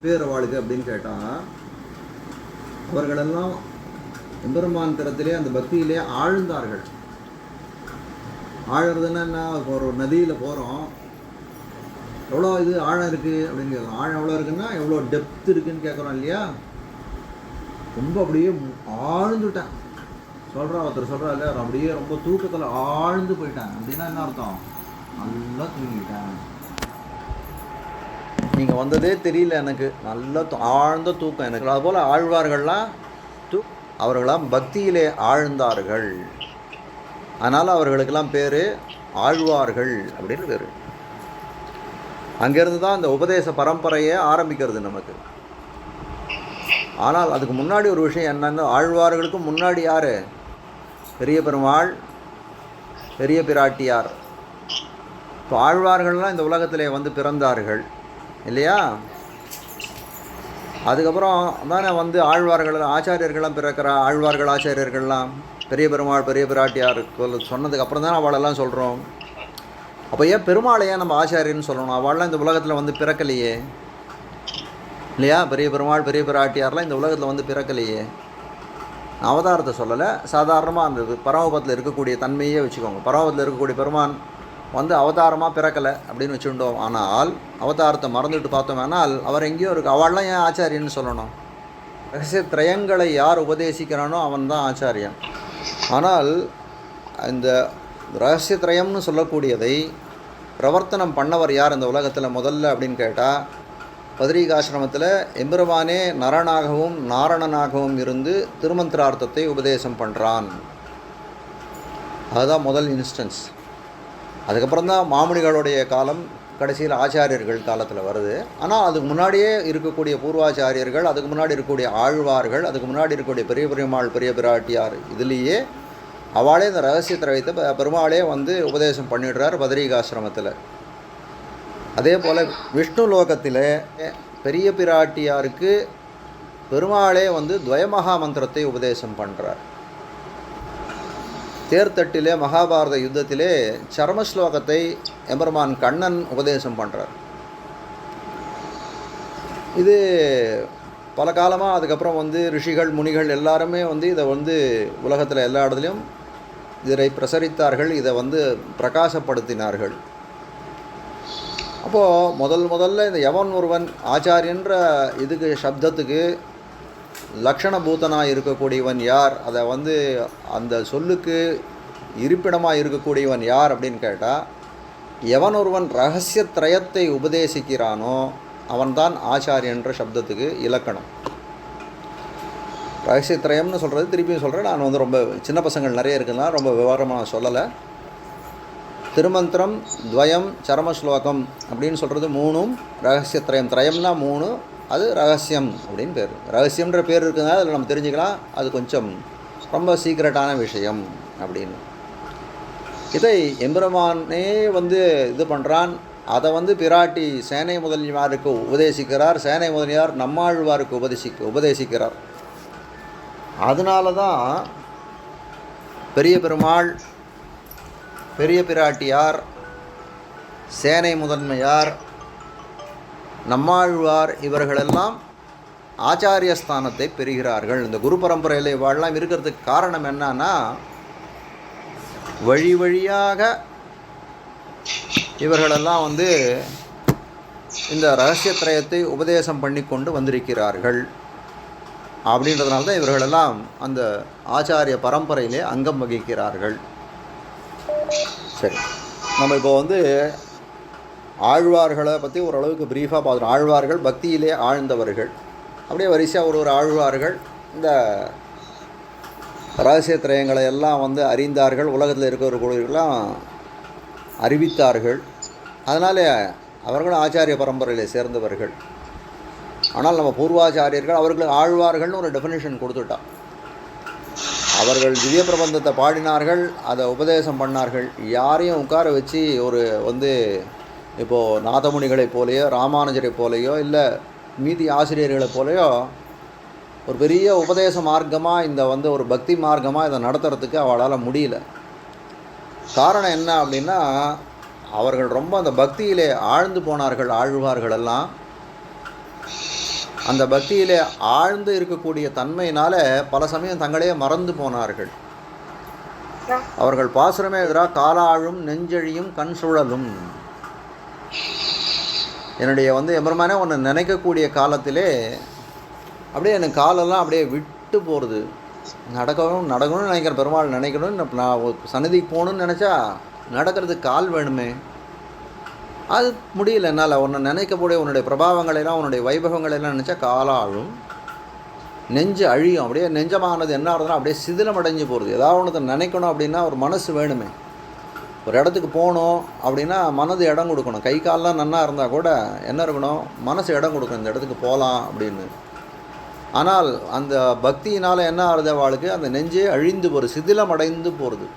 பேர் அவளுக்கு அப்படின்னு கேட்டால், அவர்களெல்லாம் எம்பெருமான் திறத்திலே அந்த பக்தியிலே ஆழ்ந்தார்கள். ஆழறதுன்னா என்ன? ஒரு நதியில் போகிறோம், எவ்வளோ இது ஆழம் இருக்குது அப்படின்னு கேட்குறோம். ஆழம் எவ்வளோ இருக்குன்னா எவ்வளோ டெப்த் இருக்குதுன்னு கேட்குறோம் இல்லையா? ரொம்ப அப்படியே ஆழ்ந்துட்டேன் ஒருத்தர் சொல்கிறா இல்லை, அப்படியே ரொம்ப தூக்கத்தில் ஆழ்ந்து போயிட்டேன் அப்படின்னா என்ன அர்த்தம்? நல்லா தூங்கிட்டேன், நீங்கள் வந்ததே தெரியல எனக்கு, நல்ல ஆழ்ந்த தூக்கம் எனக்கு. அதுபோல் ஆழ்வார்கள்லாம் அவர்களாம் பக்தியிலே ஆழ்ந்தார்கள், அதனால் அவர்களுக்கெல்லாம் பேர் ஆழ்வார்கள் அப்படின்னு பேர். அங்கேருந்து தான் இந்த உபதேச பரம்பரையே ஆரம்பிக்கிறது நமக்கு. ஆனால் அதுக்கு முன்னாடி ஒரு விஷயம் என்னென்னா, ஆழ்வார்களுக்கு முன்னாடி யார்? பெரிய பெருமாள், பெரிய பிராட்டியார். இப்போ ஆழ்வார்கள்லாம் இந்த உலகத்திலே வந்து பிறந்தார்கள் இல்லையா? அதுக்கப்புறம் தானே வந்து ஆழ்வார்கள் ஆச்சாரியர்கள்லாம் பிறக்கிறா. ஆழ்வார்கள் ஆச்சாரியர்கள்லாம் பெரிய பெருமாள் பெரிய பிராட்டியார் சொன்னதுக்கு அப்புறம் தானே அவளெல்லாம் சொல்கிறோம். அப்போ ஏன் பெருமாளையே நம்ம ஆச்சாரியன்னு சொல்லணும்? அவள்லாம் இந்த உலகத்தில் வந்து பிறக்கலையே இல்லையா? பெரிய பெருமாள் பெரிய பிராட்டியார்லாம் இந்த உலகத்தில் வந்து பிறக்கலையே. அவதாரத்தை சொல்லலை, சாதாரணமாக அந்த பரமபத்தில் இருக்கக்கூடிய தன்மையே வச்சுக்கோங்க. பரமபத்தில் இருக்கக்கூடிய பெருமான் வந்து அவதாரமாக பிறக்கலை அப்படின்னு வச்சுட்டோம். ஆனால் அவதாரத்தை மறந்துட்டு பார்த்தோம்னால் அவர் எங்கேயோ இருக்குது. அவள்லாம் ஏன் ஆச்சாரியன்னு சொல்லணும்? ரகசிய திரயங்களை யார் உபதேசிக்கிறானோ அவன் தான் ஆச்சாரியன். ஆனால் இந்த ரகசிய திரயம்னு சொல்லக்கூடியதை பிரவர்த்தனம் பண்ணவர் யார் இந்த உலகத்தில் முதல்ல அப்படின்னு கேட்டால், பத்ரிகாசிரமத்தில் எம்பெருமானே நரனாகவும் நாரணனாகவும் இருந்து திருமந்திரார்த்தத்தை உபதேசம் பண்ணுறான். அதுதான் முதல் இன்ஸ்டன்ஸ். அதுக்கப்புறம் தான் மாமுனிகளுடைய காலம் கடைசியில் ஆச்சாரியர்கள் காலத்தில் வருது. ஆனால் அதுக்கு முன்னாடியே இருக்கக்கூடிய பூர்வாச்சாரியர்கள், அதுக்கு முன்னாடி இருக்கக்கூடிய ஆழ்வார்கள், அதுக்கு முன்னாடி இருக்கக்கூடிய பெரிய பெருமாள் பெரிய பிராட்டியார், இதுலேயே அவளே இந்த ரகசிய திரவியத்தை பெருமாளே வந்து உபதேசம் பண்ணிடுறார் பத்ரிகாசிரமத்தில். அதே போல் விஷ்ணு லோகத்தில் பெரிய பிராட்டியாருக்கு பெருமாளே வந்து துவயமகா மந்திரத்தை உபதேசம் பண்ணுறார். தேர்தட்டிலே மகாபாரத யுத்தத்திலே சர்மஸ்லோகத்தை எம்பெருமான் கண்ணன் உபதேசம் பண்ணுறார். இது பல காலமாக அதுக்கப்புறம் வந்து ரிஷிகள் முனிகள் எல்லாருமே வந்து இதை வந்து உலகத்தில் எல்லா இடத்துலையும் இதை பிரசரித்தார்கள், இதை வந்து பிரகாசப்படுத்தினார்கள். அப்போது முதல்ல இந்த எவன் ஒருவன் ஆச்சாரியன்ற இதுக்கு சப்தத்துக்கு லக்ஷணபூதனாக இருக்கக்கூடியவன் யார், அதை வந்து அந்த சொல்லுக்கு இருப்பிடமாக இருக்கக்கூடியவன் யார் அப்படின்னு கேட்டால், எவன் ஒருவன் ரகசிய திரயத்தை உபதேசிக்கிறானோ அவன்தான் ஆச்சாரியன்ற சப்தத்துக்கு இலக்கணம். ரகசியத்திரயம்னு சொல்கிறது திருப்பியும் சொல்கிறேன், நான் வந்து ரொம்ப சின்ன பசங்கள் நிறைய இருக்குதுன்னா ரொம்ப விவரமாக சொல்லலை. திருமந்திரம், துவயம், சரமஸ்லோகம் அப்படின்னு சொல்கிறது மூணும் ரகசியத்திரயம். திரயம்னா மூணு, அது ரகசியம் அப்படின்னு பேர். ரகசியம்ன்ற பேர் இருக்குதுனால அதில் நம்ம தெரிஞ்சுக்கலாம், அது கொஞ்சம் ரொம்ப சீக்ரெட்டான விஷயம் அப்படின்னு. இதை எம்பெருமானே வந்து இது பண்ணுறான். அதை வந்து பிராட்டி சேனை முதலியாருக்கு உபதேசிக்கிறார். சேனை முதலியார் நம்மாழ்வாருக்கு உபதேசிக்கிறார். அதனால தான் பெரிய பெருமாள் பெரிய பிராட்டியார் சேனை முதன்மையார் நம்மாழ்வார் இவர்களெல்லாம் ஆச்சாரியஸ்தானத்தை பெறுகிறார்கள். இந்த குரு பரம்பரையில் இவாளெல்லாம் இருக்கிறதுக்கு காரணம் என்னன்னா, வழி வழியாக இவர்களெல்லாம் வந்து இந்த ரகசியத்திரயத்தை உபதேசம் பண்ணி கொண்டு வந்திருக்கிறார்கள். அப்படின்றதுனால தான் இவர்களெல்லாம் அந்த ஆச்சாரிய பரம்பரையிலே அங்கம் வகிக்கிறார்கள். சரி, நம்ம இப்போ வந்து ஆழ்வார்களை பற்றி ஓரளவுக்கு ப்ரீஃபாக பார்க்குறோம். ஆழ்வார்கள் பக்தியிலே ஆழ்ந்தவர்கள். அப்படியே வரிசையாக ஒரு ஆழ்வார்கள் இந்த ரகசிய திரயங்களை எல்லாம் வந்து அறிந்தார்கள், உலகத்தில் இருக்கிறவர்களெல்லாம் அறிவித்தார்கள். அதனால் அவர்களும் ஆச்சாரிய பரம்பரையில் சேர்ந்தவர்கள். ஆனால் நம்ம பூர்வாச்சாரியர்கள் அவர்களுக்கு ஆழ்வார்கள்னு ஒரு டெஃபினேஷன் கொடுத்துட்டான். அவர்கள் திவ்ய பிரபந்தத்தை பாடினார்கள், அதை உபதேசம் பண்ணார்கள். யாரையும் உட்கார வச்சு ஒரு வந்து இப்போது நாதமுனிகளைப் போலையோ ராமானுஜரை போலையோ இல்லை மீதி ஆசிரியர்களைப் போலையோ ஒரு பெரிய உபதேச மார்க்கமாக இந்த வந்து ஒரு பக்தி மார்க்கமாக இதை நடத்துறதுக்கு அவளால் முடியல. காரணம் என்ன அப்படின்னா, அவர்கள் ரொம்ப அந்த பக்தியிலே ஆழ்ந்து போனார்கள். ஆழ்வார்களெல்லாம் அந்த பக்தியிலே ஆழ்ந்து இருக்கக்கூடிய தன்மையினால் பல சமயம் தங்களே மறந்து போனார்கள். அவர்கள் பாசுரமே எதிராக காலாழும் நெஞ்சழியும் கண் சுழலும். என்னுடைய எம்பெருமானே ஒன்று நினைக்கக்கூடிய காலத்திலே அப்படியே எனக்கு காலெல்லாம் அப்படியே விட்டு போகிறது. நடக்கணும்னு நினைக்கிறேன், பெருமாள் நினைக்கணும்னு நான் சன்னதிக்கு போகணுன்னு நினச்சா நடக்கிறதுக்கு கால் வேணுமே, அது முடியல என்னால். உன்னை நினைக்கக்கூடிய உன்னுடைய பிரபாவங்களெல்லாம் உன்னுடைய வைபவங்களெல்லாம் நினச்சா காலாழும் நெஞ்சு அழியும். அப்படியே நெஞ்சமானது என்ன ஆகுதுன்னா அப்படியே சிதிலம் அடைஞ்சு போகிறது. ஏதாவது ஒன்று நினைக்கணும் அப்படின்னா ஒரு மனசு வேணுமே. ஒரு இடத்துக்கு போகணும் அப்படின்னா மனது இடம் கொடுக்கணும். கை கால்லாம் நன்னா இருந்தால் கூட என்ன இருக்கணும், மனசு இடம் கொடுக்கணும், இந்த இடத்துக்கு போகலாம் அப்படின்னு. ஆனால் அந்த பக்தியினால் என்ன ஆகுது, அவளுக்கு அந்த நெஞ்சே அழிந்து போகிறது, சிதிலம் அடைந்து போகிறது.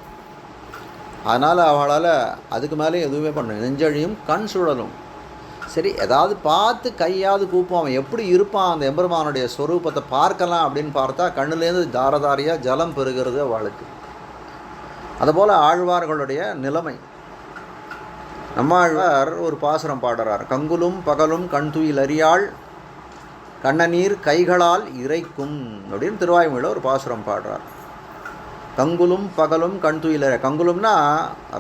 அதனால் அவளால் அதுக்கு மேலே எதுவுமே பண்ண நெஞ்சழியும் கண் சுழலும். சரி, ஏதாவது பார்த்து கையாவது கூப்போம், அவன் எப்படி இருப்பான், அந்த எம்பெருமானுடைய ஸ்வரூபத்தை பார்க்கலாம் அப்படின்னு பார்த்தா கண்ணுலேருந்து தாரதாரியாக ஜலம் பெறுகிறது அவளுக்கு. அதுபோல் ஆழ்வார்களுடைய நிலைமை. நம்மாழ்வார் ஒரு பாசுரம் பாடுறார். கங்குலும் பகலும் கண் துயில் அறியாள் கண்ணநீர் கைகளால் இறைக்கும் அப்படின்னு திருவாய்மொழியில் ஒரு பாசுரம் பாடுறார். கங்குலும் பகலும் கண் துயில. கங்குலும்னா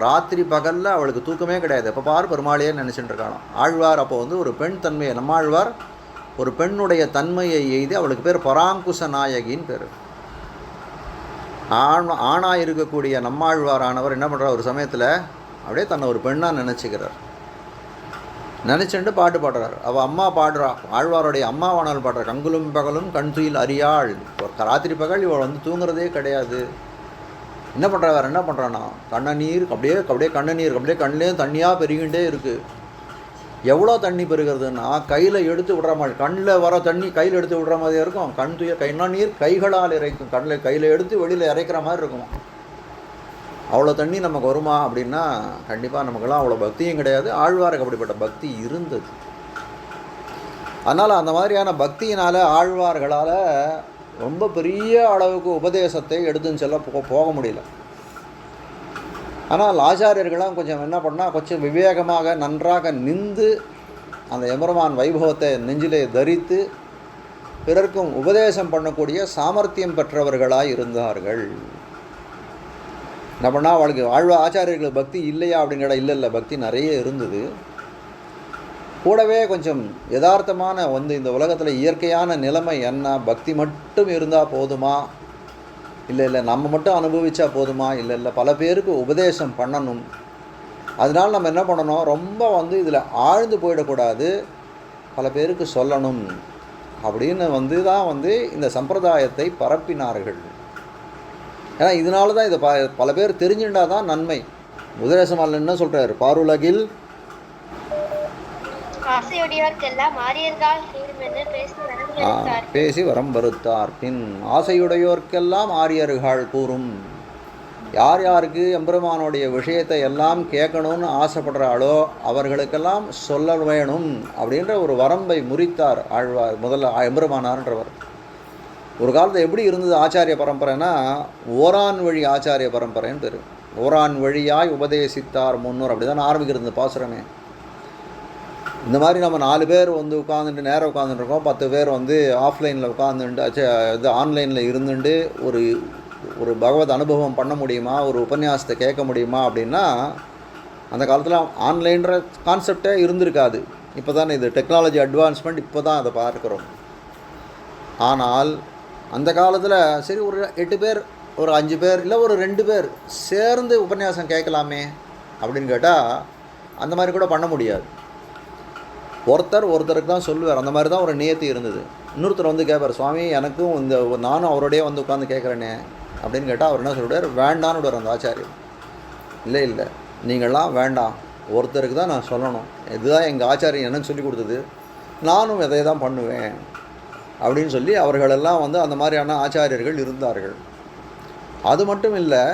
ராத்திரி பகலில் அவளுக்கு தூக்கமே கிடையாது, எப்போ பார் பெருமாளையே நினச்சிட்டு இருக்காளாம். ஆழ்வார் அப்போ ஒரு பெண் தன்மையை, நம்மாழ்வார் ஒரு பெண்ணுடைய தன்மையை எய்து அவளுக்கு பேர் பராங்குச நாயகின்னு பேர். ஆணாக இருக்கக்கூடிய நம்மாழ்வாரானவர் என்ன பண்ணுறார், ஒரு சமயத்தில் அப்படியே தன்னை ஒரு பெண்ணாக நினச்சிக்கிறார். நினச்சிட்டு பாட்டு பாடுறார். அவள் அம்மா பாடுறா, ஆழ்வாருடைய அம்மாவானால் பாடுறார். கங்குலும் பகலும் கண் துயில் அறியாள். ராத்திரி பகல் இவள் தூங்குறதே கிடையாது. என்ன பண்ணுறா, வேறு என்ன பண்ணுறான்னா கண்ணநீர் அப்படியே கண்ணநீர் அப்படியே கண்ணிலேயும் தண்ணியாக பெருகின்றே இருக்குது. எவ்வளோ தண்ணி பெருகிறதுன்னா கையில் எடுத்து விடுற மாதிரி, கண்ணில் வர தண்ணி கையில் எடுத்து விடுற மாதிரி இருக்கும். கண் துய கண்ணநீர் கைகளால் இறைக்கும். கையில் எடுத்து வெளியில் இறைக்கிற மாதிரி இருக்கும். அவ்வளோ தண்ணி நமக்கு வருமா அப்படின்னா கண்டிப்பாக நமக்கெல்லாம் அவ்வளோ பக்தியும் கிடையாது. ஆழ்வாருக்கு அப்படிப்பட்ட பக்தி இருந்தது. அதனால் அந்த மாதிரியான பக்தியினால் ஆழ்வார்களால் ரொம்ப பெரிய அளவுக்கு உபதேசத்தை எடுத்துன்னு செல்ல போக முடியல. ஆனால் ஆச்சாரியர்களாம் கொஞ்சம் என்ன பண்ணால் கொஞ்சம் விவேகமாக நன்றாக நின்று அந்த எம்பெருமான் வைபவத்தை நெஞ்சிலே தரித்து பிறர்க்கும் உபதேசம் பண்ணக்கூடிய சாமர்த்தியம் பெற்றவர்களாக இருந்தார்கள். என்ன பண்ணால் அவளுக்கு ஆச்சாரியர்களுக்கு பக்தி இல்லையா அப்படிங்கிற இல்லை, பக்தி நிறைய இருந்தது. கூடவே கொஞ்சம் யதார்த்தமான இந்த உலகத்தில் இயற்கையான நிலைமை என்ன, பக்தி மட்டும் இருந்தால் போதுமா, இல்லை நம்ம மட்டும் அனுபவித்தா போதுமா, இல்லை பல பேருக்கு உபதேசம் பண்ணணும். அதனால் நம்ம என்ன பண்ணணும், ரொம்ப இதில் ஆழ்ந்து போயிடக்கூடாது, பல பேருக்கு சொல்லணும் அப்படின்னு தான் இந்த சம்பிரதாயத்தை பரப்பினார்கள். ஏன்னா இதனால தான் இதை பல பேர் தெரிஞ்சுட்டா தான் நன்மை. உபதேசமால் என்ன சொல்கிறார், பாருலகில் பேசி வரம் வருத்தார் பின் ஆசையுடையோர்க்கெல்லாம் ஆரியர்கள் கூறும். யார் யாருக்கு எம்பெருமானுடைய விஷயத்தை எல்லாம் கேட்கணும்னு ஆசைப்படுறாளோ அவர்களுக்கெல்லாம் சொல்ல வேணும் அப்படின்ற ஒரு வரம்பை முறித்தார் ஆழ்வார். முதல்ல எம்பெருமானார்ன்றவர். ஒரு காலத்தில் எப்படி இருந்தது ஆச்சாரிய பரம்பரைனா, ஓரான் வழி ஆச்சாரிய பரம்பரைன்னு பேர். ஓரான் வழியாய் உபதேசித்தார் முன்னோர், அப்படி தான் ஆரம்பிக்கிறது இந்த பாசுரமே. இந்த மாதிரி நம்ம 4 பேர் உட்காந்துட்டு நேரம் உட்காந்துட்டுருக்கோம், 10 பேர் ஆஃப்லைனில் உட்காந்துட்டு இது ஆன்லைனில் இருந்துட்டு ஒரு பகவத் அனுபவம் பண்ண முடியுமா, ஒரு உபன்யாசத்தை கேட்க முடியுமா அப்படின்னா அந்த காலத்தில் ஆன்லைன்ற கான்செப்டே இருந்திருக்காது. இப்போ தான் இது டெக்னாலஜி அட்வான்ஸ்மெண்ட், இப்போ தான் அதை பார்க்குறோம். ஆனால் அந்த காலத்தில் சரி ஒரு 8 பேர், ஒரு 5 பேர், இல்லை ஒரு 2 பேர் சேர்ந்து உபன்யாசம் கேட்கலாமே அப்படின்னு கேட்டால் அந்த மாதிரி கூட பண்ண முடியாது. ஒருத்தருக்கு தான் சொல்லுவார். அந்த மாதிரி தான் ஒரு நியத்தி இருந்தது. இன்னொருத்தர் கேட்பார், சுவாமி எனக்கும் நானும் அவரோடய உட்காந்து கேட்குறேனே அப்படின்னு கேட்டால் அவர் என்ன சொல்லுவார், வேண்டான்னு விடுவார் அந்த ஆச்சாரியர். இல்லை நீங்கள்லாம் வேண்டாம், ஒருத்தருக்கு தான் நான் சொல்லணும், இதுதான் எங்கள் ஆச்சாரியன் எனக்கு சொல்லி கொடுத்தது, நானும் இதை தான் பண்ணுவேன் அப்படின்னு சொல்லி அவர்களெல்லாம் அந்த மாதிரியான ஆச்சாரியர்கள் இருந்தார்கள். அது மட்டும் இல்லை,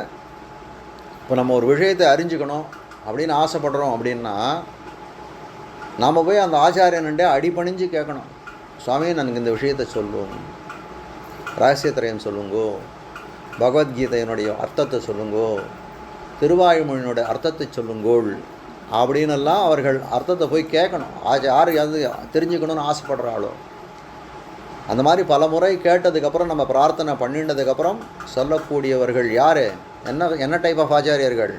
இப்போ நம்ம ஒரு விஷயத்தை அறிஞ்சிக்கணும் அப்படின்னு ஆசைப்படுறோம் அப்படின்னா நாம் போய் அந்த ஆச்சாரியன்டே அடிபணிஞ்சு கேட்கணும். சுவாமி எனக்கு இந்த விஷயத்தை சொல்லும், ரகசியத்திரையம் சொல்லுங்கோ, பகவத்கீதையினுடைய அர்த்தத்தை சொல்லுங்கோ, திருவாயுமொழியினுடைய அர்த்தத்தை சொல்லுங்கோள் அப்படின்னெல்லாம் அவர்கள் அர்த்தத்தை போய் கேட்கணும். யார் அது தெரிஞ்சுக்கணும்னு ஆசைப்படுறாளோ அந்த மாதிரி பல முறை கேட்டதுக்கப்புறம் நம்ம பிரார்த்தனை பண்ணினதுக்கப்புறம் சொல்லக்கூடியவர்கள் யார்? என்ன டைப் ஆஃப் ஆச்சாரியர்கள்?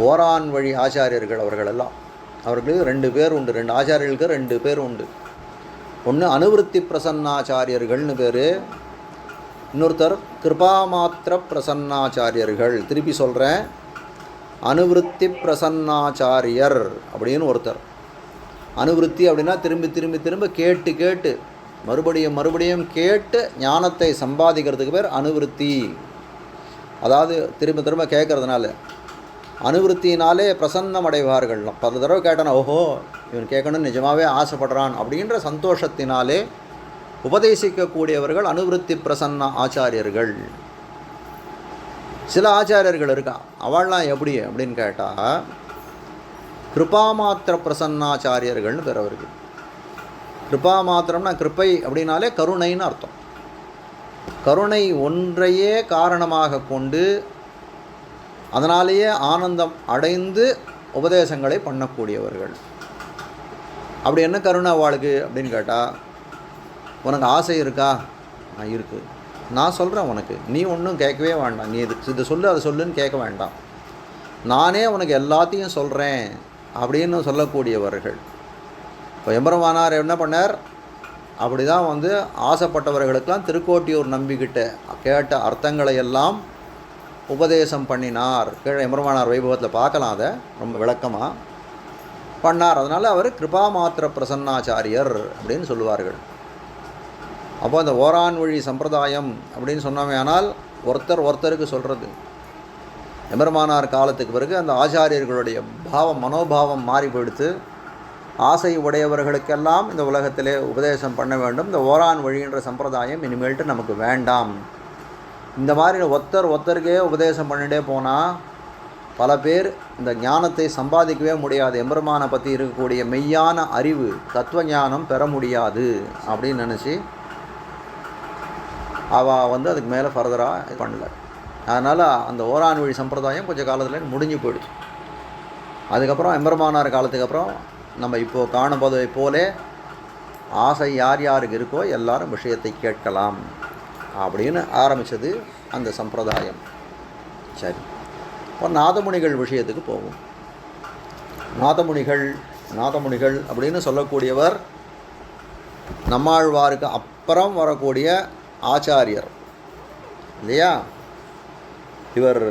ஓரான் வழி ஆச்சாரியர்கள். அவர்களெல்லாம் அவர்களுக்கு 2 பேர் உண்டு. 2 ஆச்சாரியர்களுக்கு 2 பேர் உண்டு. ஒன்று அனுவிருத்தி பிரசன்னாச்சாரியர்கள்னு பேர், இன்னொருத்தர் கிருபாமாத்திர பிரசன்னாச்சாரியர்கள். திருப்பி சொல்கிறேன், அனுவிருத்தி பிரசன்னாச்சாரியர் அப்படின்னு ஒருத்தர். அனுவிருத்தி அப்படின்னா திரும்பி திரும்பி திரும்ப கேட்டு கேட்டு மறுபடியும் கேட்டு ஞானத்தை சம்பாதிக்கிறதுக்கு பேர் அனுவிருத்தி. அதாவது திரும்ப திரும்ப கேட்கறதுனால. அனுவிருத்தினாலே பிரசன்னம் அடைவார்கள். 10 தடவை கேட்டானா ஓஹோ இவன் கேட்கணும்னு நிஜமாகவே ஆசைப்படுறான் அப்படின்ற சந்தோஷத்தினாலே உபதேசிக்கக்கூடியவர்கள் அனுவிருத்தி பிரசன்ன ஆச்சாரியர்கள். சில ஆச்சாரியர்கள் இருக்கா, அவள்லாம் எப்படி அப்படின்னு கேட்டால் கிருபாமாத்திர பிரசன்னாச்சாரியர்கள்னு பேர் அவருக்கு. கிருபாமாத்திரம்னா கிருப்பை அப்படின்னாலே கருணைன்னு அர்த்தம். கருணை ஒன்றையே காரணமாக கொண்டு அதனாலேயே ஆனந்தம் அடைந்து உபதேசங்களை பண்ணக்கூடியவர்கள். அப்படி என்ன கருணை அவளுக்கு அப்படின்னு கேட்டால், உனக்கு ஆசை இருக்கா? இருக்குது, நான் சொல்கிறேன் உனக்கு, நீ ஒன்றும் கேட்கவே வேண்டாம், நீ இதை சொல்லு அதை சொல்லுன்னு கேட்க வேண்டாம், நானே உனக்கு எல்லாத்தையும் சொல்கிறேன் அப்படின்னு சொல்லக்கூடியவர்கள். இப்போ எம்பெருமானார் என்ன பண்ணார்? அப்படி தான் ஆசைப்பட்டவர்களுக்கெல்லாம் திருக்கோட்டியூர் நம்பிக்கிட்ட கேட்ட அர்த்தங்களை எல்லாம் உபதேசம் பண்ணினார். கீழே எம்பெருமானார் வைபவத்தில் பார்க்கலாம், அதை ரொம்ப விளக்கமாக பண்ணார். அதனால் அவர் கிருபாமாத்திர பிரசன்னாச்சாரியர் அப்படின்னு சொல்லுவார்கள். அப்போ அந்த ஓரான் வழி சம்பிரதாயம் அப்படின்னு சொன்னோமே, ஆனால் ஒருத்தருக்கு சொல்கிறது. எம்பெருமானார் காலத்துக்கு பிறகு அந்த ஆச்சாரியர்களுடைய மனோபாவம் மாறி போயிடுத்து. ஆசை உடையவர்களுக்கெல்லாம் இந்த உலகத்திலே உபதேசம் பண்ண வேண்டும், இந்த ஓரான் வழின்ற சம்பிரதாயம் இனிமேல்ட்டு நமக்கு வேண்டாம். இந்த மாதிரி ஒருத்தருக்கே உபதேசம் பண்ணிகிட்டே போனால் பல பேர் இந்த ஞானத்தை சம்பாதிக்கவே முடியாது. எம்பெருமானை பற்றி இருக்கக்கூடிய மெய்யான அறிவு தத்துவ ஞானம் பெற முடியாது அப்படின்னு நினச்சி அவள் அதுக்கு மேலே ஃபர்தராக பண்ணல. அதனால் அந்த ஓரான் வழி சம்பிரதாயம் கொஞ்சம் காலத்தில் முடிஞ்சு போயிடுச்சு. அதுக்கப்புறம் எம்பெருமானார் காலத்துக்கு அப்புறம் நம்ம இப்போது காணும்போதை போலே ஆசை யார் யாருக்கு இருக்கோ எல்லாரும் விஷயத்தை கேட்கலாம் அப்படின்னு ஆரம்பித்தது அந்த சம்பிரதாயம். சரி, இப்போ நாதமுனிகள் விஷயத்துக்கு போவோம். நாதமுனிகள் அப்படின்னு சொல்லக்கூடியவர் நம்மாழ்வாருக்கு அப்புறம் வரக்கூடிய ஆச்சாரியர் இல்லையா? இவர்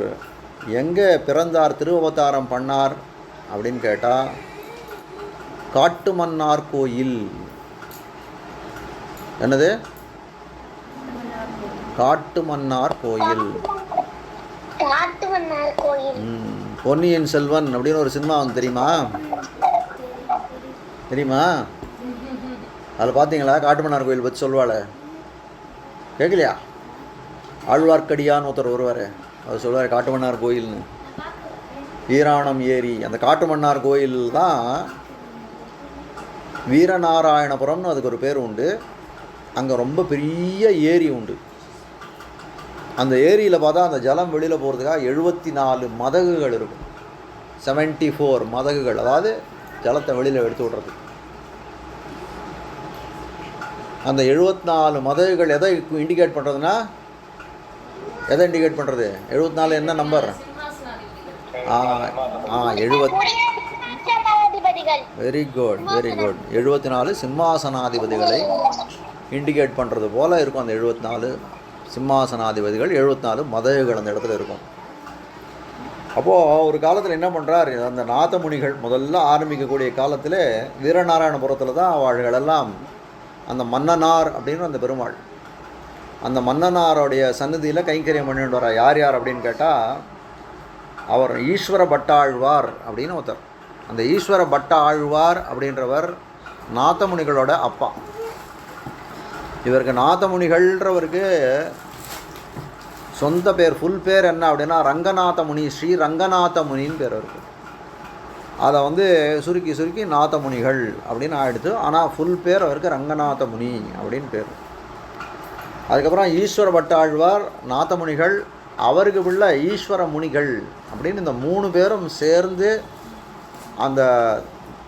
எங்கே பிறந்தார், திருவவதாரம் பண்ணார் அப்படின்னு கேட்டால் காட்டுமன்னார் கோயில். என்னது? காட்டுமன்னார் கோயில். பொன்னியின் செல்வன் அப்படின்னு ஒரு சினிமா தெரியுமா? அதில் பார்த்தீங்களா? காட்டுமன்னார் கோயில் பற்றி சொல்வாள், கேட்கலையா? ஆழ்வார்க்கடியான்னு ஒருத்தர் வருவார், அவர் சொல்வார் காட்டுமன்னார் கோயில்னு. வீராணம் ஏரி, அந்த காட்டுமன்னார் கோயில் தான் வீரநாராயணபுரம்னு அதுக்கு ஒரு பேர் உண்டு. அங்கே ரொம்ப பெரிய ஏரி உண்டு. அந்த ஏரியில் பார்த்தா அந்த ஜலம் வெளியில் போகிறதுக்காக 74 மதகுகள் இருக்கும். 74 மதகுகள், அதாவது ஜலத்தை வெளியில் எடுத்து விடுறது. அந்த 74 மதகுகள் எதை இண்டிகேட் பண்ணுறதுன்னா, எதை இண்டிகேட் பண்ணுறது? 74 என்ன நம்பர்? 70. வெரி குட் 74 சிம்மாசனாதிபதிகளை இண்டிகேட் பண்ணுறது போல் இருக்கும். அந்த 74 சிம்மாசனாதிபதிகள், 74 மதகுகள் அந்த இடத்துல இருக்கும். அப்போது ஒரு காலத்தில் என்ன பண்ணுறார், அந்த நாதமுனிகள் முதல்ல ஆரம்பிக்கக்கூடிய காலத்தில் வீரநாராயணபுரத்தில் தான் அவர்களெல்லாம் அந்த மன்னனார் அப்படின்னு அந்த பெருமாள், அந்த மன்னனாரோடைய சன்னதியில் கைங்கரியம் பண்ணிட்டு வர யார் அப்படின்னு கேட்டால் அவர் ஈஸ்வர பட்டாழ்வார் அப்படின்னு ஒருத்தர். அந்த ஈஸ்வர பட்ட ஆழ்வார் அப்படின்றவர் நாதமுனிகளோட அப்பா. இவருக்கு நாதமுனிகள்ன்றவருக்கு சொந்த பேர், ஃபுல் பேர் என்ன அப்படின்னா ரங்கநாத முனி, ஸ்ரீ ரங்கநாத முனின்னு பேர் இருக்குது. அதை சுருக்கி நாதமுனிகள் அப்படின்னு ஆகிடுது. ஆனால் ஃபுல் பேர் அவருக்கு ரங்கநாத முனி அப்படின்னு பேர். அதுக்கப்புறம் ஈஸ்வர பட்டாழ்வார், நாதமுனிகள், அவருக்கு உள்ள ஈஸ்வர முனிகள் அப்படின்னு இந்த 3 பேரும் சேர்ந்து அந்த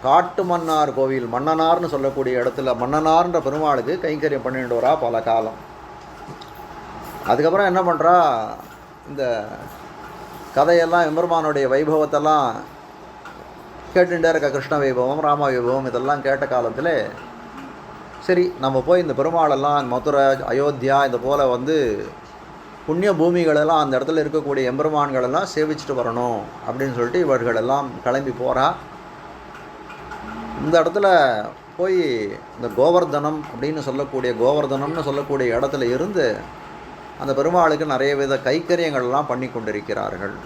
காட்டு மன்னார் கோவில், மன்னனார்னு சொல்லக்கூடிய இடத்துல மன்னனார்ன்ற பெருமாளுக்கு கைங்கரியம் பண்ணிட்டு வரா பல காலம். அதுக்கப்புறம் என்ன பண்ணுறா, இந்த கதையெல்லாம் எம்பெருமானுடைய வைபவத்தெல்லாம் கேட்டுட்டே இருக்க, கிருஷ்ண வைபவம், ராம வைபவம் இதெல்லாம் கேட்ட காலத்தில் சரி நம்ம போய் இந்த பெருமாளெல்லாம் மதுரை, அயோத்தியா இந்த போல் வந்து புண்ணிய பூமிகளெல்லாம் அந்த இடத்துல இருக்கக்கூடிய எம்பெருமான்களெல்லாம் சேவிச்சுட்டு வரணும் அப்படின்னு சொல்லிட்டு இவர்களெல்லாம் கிளம்பி போகிறா. இந்த இடத்துல போய் இந்த கோவர்தனம் அப்படின்னு சொல்லக்கூடிய, கோவர்தனம்னு சொல்லக்கூடிய இடத்துல இருந்து அந்த பெருமாளுக்கு நிறைய வித கைக்கரியங்கள்லாம் பண்ணி கொண்டிருக்கிறார்கள்.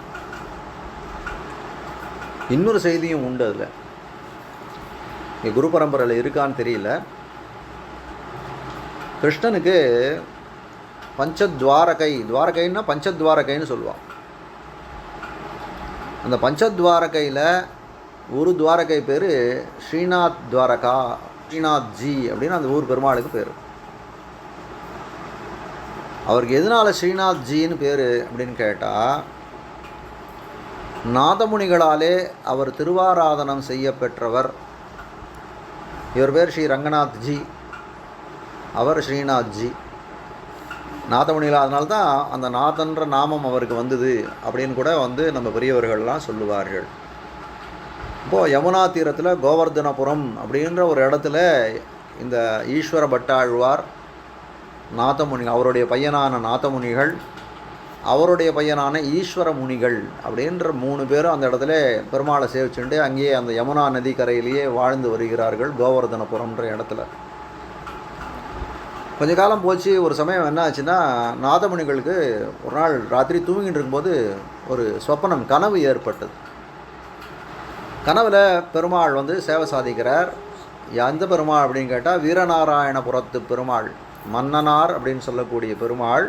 இன்னொரு செய்தியும் உண்டு அதில், இங்கே குரு பரம்பரையில் இருக்கான்னு தெரியல. கிருஷ்ணனுக்கு பஞ்சத்வாரகை, துவாரகைன்னா பஞ்சத்வாரகைன்னு சொல்லுவான். அந்த பஞ்சத்வாரகையில் ஒரு துவாரகை பேர் ஸ்ரீநாத் துவாரகா, ஸ்ரீநாத்ஜி அப்படின்னு அந்த ஊர் பெருமாளுக்கு பேர். அவருக்கு எதனால் ஸ்ரீநாத்ஜின்னு பேர் அப்படின்னு கேட்டால், நாதமுனிகளாலே அவர் திருவாராதனம் செய்ய பெற்றவர். இவர் பேர் ஸ்ரீ ரங்கநாத்ஜி, அவர் ஸ்ரீநாத்ஜி. நாதமுனிகள், அதனால்தான் அந்த நாதன்ற நாமம் அவருக்கு வந்தது அப்படின்னு கூட வந்து நம்ம பெரியவர்கள்லாம் சொல்லுவார்கள். இப்போது யமுனா தீரத்தில் கோவர்தனபுரம் அப்படின்ற ஒரு இடத்துல இந்த ஈஸ்வர பட்டாழ்வார், நாதமுனி, அவருடைய பையனான நாதமுனிகள், அவருடைய பையனான ஈஸ்வர முனிகள் அப்படின்ற 3 பேரும் அந்த இடத்துல பெருமாளை சேவிச்சுட்டு அங்கேயே அந்த யமுனா நதி கரையிலேயே வாழ்ந்து வருகிறார்கள் கோவர்தனபுரம்ன்ற இடத்துல. கொஞ்ச காலம் போச்சு. ஒரு சமயம் என்ன ஆச்சுன்னா, நாதமுனிகளுக்கு ஒரு நாள் ராத்திரி தூங்கிட்டு இருக்கும்போது ஒரு சொப்பனம், கனவு ஏற்பட்டது. கனவில் பெருமாள் வந்து சேவை சாதிக்கிறார். எந்த பெருமாள் அப்படின்னு கேட்டால், வீரநாராயணபுரத்து பெருமாள், மன்னனார் அப்படின்னு சொல்லக்கூடிய பெருமாள்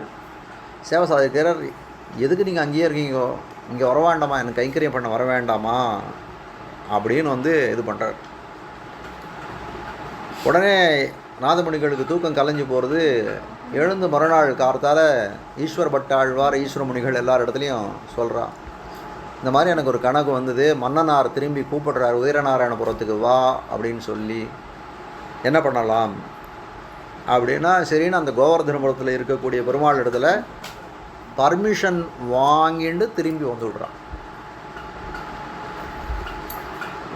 சேவை சாதிக்கிறார். எதுக்கு நீங்கள் அங்கேயே இருக்கீங்க, இங்கே வர வேண்டாமா, எனக்கு கைங்கரியம் பண்ண வர வேண்டாமா அப்படின்னு வந்து இது பண்ணுறார். உடனே நாதமுனிகளுக்கு தூக்கம் கலைஞ்சு போகிறது. எழுந்து மறுநாள் காலத்தால் ஈஸ்வர பட்டாழ்வார், ஈஸ்வர முனிகள் எல்லார் இடத்துலையும் சொல்கிறான், இந்த மாதிரி எனக்கு ஒரு கணக்கு வந்தது, மன்னனார் திரும்பி கூப்பிடுறார் வீரநாராயணபுரத்துக்கு வா அப்படின்னு சொல்லி, என்ன பண்ணலாம் அப்படின்னா, சரின்னு அந்த கோவர்தனபுரத்தில் இருக்கக்கூடிய பெருமாள் இடத்துல பர்மிஷன் வாங்கிட்டு திரும்பி வந்துவிடுறான்.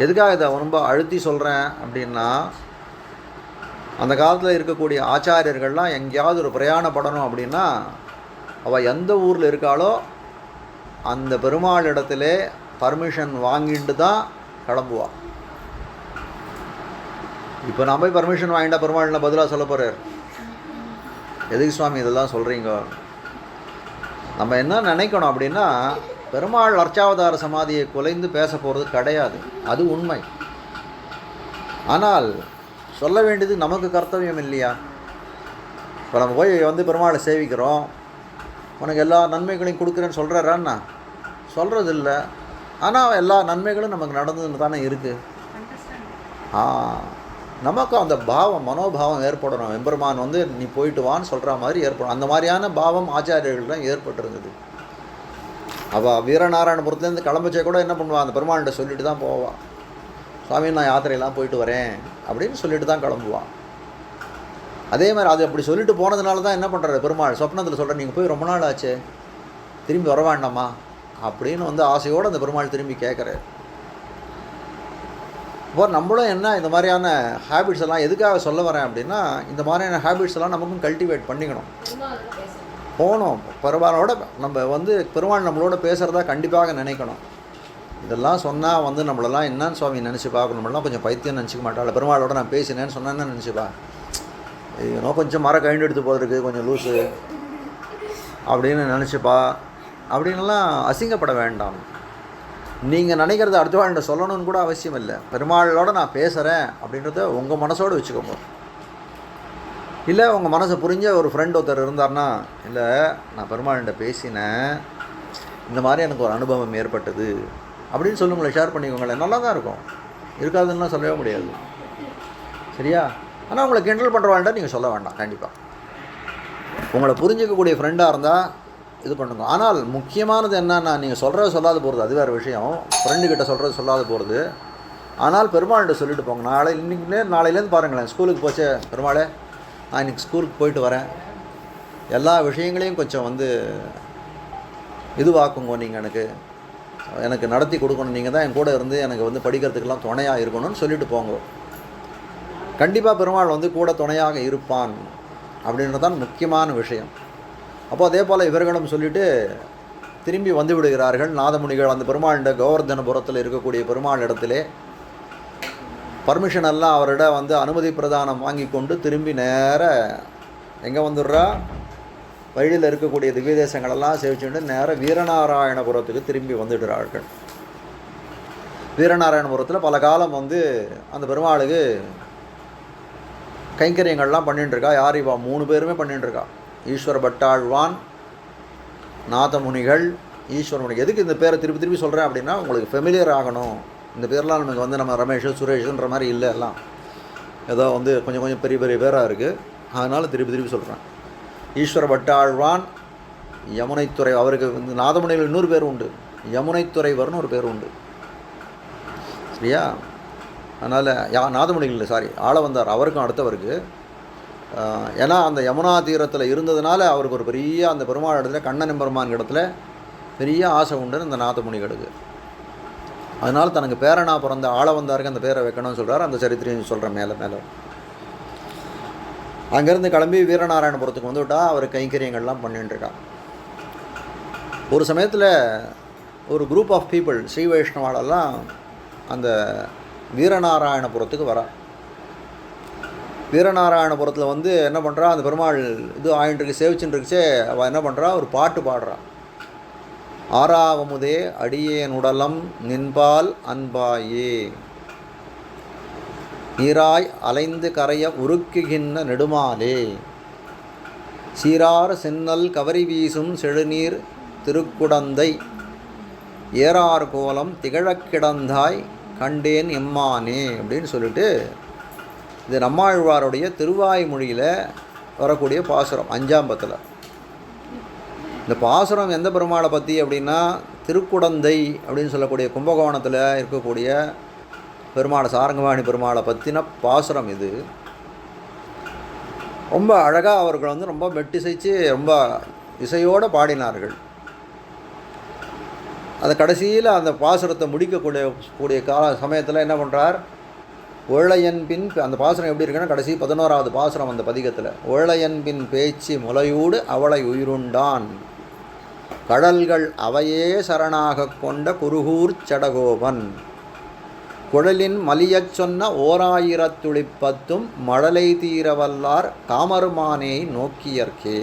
எதுக்காக இதை ரொம்ப அழுத்தி சொல்கிறேன் அப்படின்னா, அந்த காலத்தில் இருக்கக்கூடிய ஆச்சாரியர்கள்லாம் எங்கேயாவது ஒரு பிரயாணப்படணும் அப்படின்னா, அவள் எந்த ஊரில் இருக்காளோ அந்த பெருமாள் இடத்துல பர்மிஷன் வாங்கிட்டு தான் கிளம்புவாள். இப்போ நான் போய் பர்மிஷன் வாங்கிட்டா பெருமாள்னா பதிலாக சொல்ல போகிறார், எதுக்கு சுவாமி இதெல்லாம் சொல்கிறீங்க? நம்ம என்ன நினைக்கணும் அப்படின்னா, பெருமாள் அர்ச்சாவதார சமாதியை குலைந்து பேச போகிறது கிடையாது, அது உண்மை. ஆனால் சொல்ல வேண்டியது நமக்கு கர்த்தவியம் இல்லையா? இப்போ நம்ம போய் வந்து பெருமாளை சேவிக்கிறோம், உனக்கு எல்லா நன்மைகளையும் கொடுக்குறேன்னு சொல்கிறாரான்னா சொல்கிறது இல்லை. ஆனால் எல்லா நன்மைகளும் நமக்கு நடந்ததுன்னு தானே இருக்குது. நமக்கும் அந்த பாவம், மனோபாவம் ஏற்படணும். எம்பெருமான் வந்து நீ போயிட்டு வான்னு சொல்கிற மாதிரி ஏற்படும். அந்த மாதிரியான பாவம் ஆச்சாரியர்கள் தான் ஏற்பட்டிருந்தது. அவள் வீரநாராயணபுரத்துலேருந்து கிளம்பிச்சே கூட என்ன பண்ணுவாள், அந்த பெருமாள்கிட்ட சொல்லிட்டு தான் போவாள், சுவாமி நான் யாத்திரையெல்லாம் போயிட்டு வரேன் அப்படின்னு சொல்லிட்டு தான் கிளம்புவான். அதே மாதிரி அது அப்படி சொல்லிட்டு போனதுனால தான் என்ன பண்ணுறாரு பெருமாள் சொப்னத்தில் சொல்கிற, நீங்கள் போய் ரொம்ப நாள் ஆச்சு, திரும்பி வர வேண்டாமா அப்படின்னு வந்து ஆசையோடு அந்த பெருமாள் திரும்பி கேட்குறாரு. இப்போ நம்மளும் என்ன இந்த மாதிரியான ஹேபிட்ஸ் எல்லாம் எதுக்காக சொல்ல வரேன் அப்படின்னா, இந்த மாதிரியான ஹேபிட்ஸ் எல்லாம் நமக்கும் கல்டிவேட் பண்ணிக்கணும். போகணும் பெருமாளோட, நம்ம வந்து பெருமாள் நம்மளோட பேசுகிறதா கண்டிப்பாக நினைக்கணும். இதெல்லாம் சொன்னால் வந்து நம்மளெல்லாம் என்னன்னு சுவாமி நினச்சி பார்க்கணும், நம்மளாம் கொஞ்சம் பைத்தியம் நினச்சிக்க மாட்டாள், பெருமாளோட நான் பேசினேன்னு சொன்னேன்னு நினச்சிப்பா, இன்னும் கொஞ்சம் மரம் கழிண்டு எடுத்து போகிறதுக்கு கொஞ்சம் லூஸு அப்படின்னு நினச்சிப்பா அப்படின்லாம் அசிங்கப்பட வேண்டாம். நீங்கள் நினைக்கிறத அடுத்தவாழ்கிட்ட சொல்லணும்னு கூட அவசியம் இல்லை. பெருமாளோட நான் பேசுகிறேன் அப்படின்றத உங்கள் மனசோடு வச்சுக்கோங்க. இல்லை உங்கள் மனசை புரிஞ்ச ஒரு ஃப்ரெண்ட் ஒருத்தர் இருந்தார்னா, இல்லை நான் பெருமாள்கிட்ட பேசினேன், இந்த மாதிரி எனக்கு ஒரு அனுபவம் ஏற்பட்டது அப்படின்னு சொல்லுங்களேன், ஷேர் பண்ணிக்கோங்களேன், நல்லா தான் இருக்கும், இருக்காதுன்னா சொல்லவே முடியாது, சரியா? ஆனால் உங்களை கிண்டல் பண்ணுறவாள்கிட்ட நீங்கள் சொல்ல வேண்டாம். கண்டிப்பாக உங்களை புரிஞ்சிக்கக்கூடிய ஃப்ரெண்டாக இருந்தால் இது பண்ணுங்க. ஆனால் முக்கியமானது என்னன்னா, நீங்கள் சொல்கிறது சொல்லாத போகிறது அது வேறு விஷயம். ஃப்ரெண்டுக்கிட்ட சொல்கிறது சொல்லாத போகிறது, ஆனால் பெருமாள்கிட்ட சொல்லிட்டு போங்க. நாளையிலேருந்து பாருங்களேன், ஸ்கூலுக்கு போச்சே பெருமாளே, நான் இன்றைக்கி ஸ்கூலுக்கு போயிட்டு வரேன், எல்லா விஷயங்களையும் கொஞ்சம் வந்து இதுவாக்குங்க, நீங்கள் எனக்கு நடத்தி கொடுக்கணும், நீங்கள் தான் என் கூட இருந்து எனக்கு வந்து படிக்கிறதுக்கெல்லாம் துணையாக இருக்கணும்னு சொல்லிட்டு போங்க. கண்டிப்பாக பெருமாள் வந்து கூட துணையாக இருப்பான் அப்படின்றது தான் முக்கியமான விஷயம். அப்போ அதே போல் இவர்களும் சொல்லிவிட்டு திரும்பி வந்து விடுகிறார்கள். நாதமுனிகள் அந்த பெருமாள்கிட்ட கோவர்தனபுரத்தில் இருக்கக்கூடிய பெருமாள் இடத்திலே பர்மிஷன் எல்லாம் அவரிடம் வந்து அனுமதி பிரதானம் வாங்கி கொண்டு திரும்பி நேர எங்கே வந்துடுறா, வழியில் இருக்கக்கூடிய திவ்ய தேசங்களெல்லாம் சேவிச்சுட்டு நேர வீரநாராயணபுரத்துக்கு திரும்பி வந்துடுறார்கள். வீரநாராயணபுரத்தில் பல காலம் வந்து அந்த பெருமாளுக்கு கைங்கரியங்கள்லாம் பண்ணிட்டுருக்கா. யார் இவா 3 பேருமே பண்ணிட்டுருக்கா. ஈஸ்வர பட்டாழ்வான், நாதமுனிகள், ஈஸ்வரமுனிகள். எதுக்கு இந்த பேரை திருப்பி திருப்பி சொல்கிறேன் அப்படின்னா உங்களுக்கு ஃபெமிலியர் ஆகணும். இந்த பேர்லாம் நமக்கு வந்து நம்ம ரமேஷ் சுரேஷ்ன்ற மாதிரி இல்லை, எல்லாம் ஏதோ வந்து கொஞ்சம் கொஞ்சம் பெரிய பெரிய பேராக இருக்குது. அதனால் திருப்பி திருப்பி சொல்கிறேன். ஈஸ்வர பட்டாழ்வான், யமுனைத்துறை, அவருக்கு வந்து நாதமுனிகள் இன்னொரு பேர் உண்டு, யமுனைத்துறைவர்னு ஒரு பேர் உண்டு, சரியா? அதனால் நாதமுனிகள் இல்லை, சாரி, ஆள வந்தார், அவருக்கும் அடுத்தவருக்கு. ஏன்னா அந்த யமுனா தீரத்தில் இருந்ததுனால அவருக்கு ஒரு பெரிய அந்த பெருமாள் இடத்துல கண்ணன் பெருமான் இடத்துல பெரிய ஆசை உண்டுன்னு இந்த நாதமுனிகளுக்கு. அதனால் தனக்கு பேரனா பிறந்த ஆள வந்தாருக்கு அந்த பேரை வைக்கணும்னு சொல்கிறார். அந்த சரித்திரம் சொல்கிறேன் மேலே மேலே. அங்கேருந்து கிளம்பி வீரநாராயணபுரத்துக்கு வந்து விட்டால் அவர் கைங்கரியங்கள்லாம் பண்ணிட்டுருக்கா. ஒரு சமயத்தில் ஒரு குரூப் ஆஃப் பீப்புள், ஸ்ரீ வைஷ்ணவாலெல்லாம் அந்த வீரநாராயணபுரத்துக்கு வரா. வீரநாராயணபுரத்தில் வந்து என்ன பண்ணுறா, அந்த பெருமாள் இது ஆயின்ட்டுருக்கு, சேவிச்சுன்னு இருக்குச்சே, அவள் என்ன பண்ணுறா, ஒரு பாட்டு பாடுறா. ஆறாவமுதே அடியேன் உடலம் நின்பால் அன்பாயே, நீராய் அலைந்து கரைய உருக்குகின்ற நெடுமாலே, சீரார் சென்னல் கவரி வீசும் செழுநீர் திருக்குடந்தை, ஏறார் கோலம் திகழக் கிடந்தாய் கண்டேன் எம்மானே அப்படின்னு சொல்லிட்டு, இது நம்மாழ்வாருடைய திருவாய்மொழியில் வரக்கூடிய பாசுரம் 5ஆம் பத்தில். இந்த பாசுரம் எந்த பெருமாளை பற்றி அப்படின்னா, திருக்குடந்தை அப்படின்னு சொல்லக்கூடிய கும்பகோணத்தில் இருக்கக்கூடிய பெருமாளை, சாரங்கவாணி பெருமாளை பற்றின பாசுரம் இது. ரொம்ப அழகாக அவர்கள் வந்து ரொம்ப மெட்டிசைச்சு ரொம்ப இசையோடு பாடினார்கள். அந்த கடைசியில் அந்த பாசுரத்தை முடிக்கக்கூடிய சமயத்தில் என்ன பண்ணுறார், ஒழையன் பின், அந்த பாசுரம் எப்படி இருக்குன்னா கடைசி 11ஆவது பாசுரம் அந்த பதிகத்தில், ஒழையன் பின் பேச்சு முலையூடு அவளை உயிருண்டான், கடல்கள் அவையே சரணாக கொண்ட குருகூர் சடகோபன், குழலின் மலியச் சொன்ன 1010 மழலை தீரவல்லார் காமருமானே நோக்கியர்க்கே.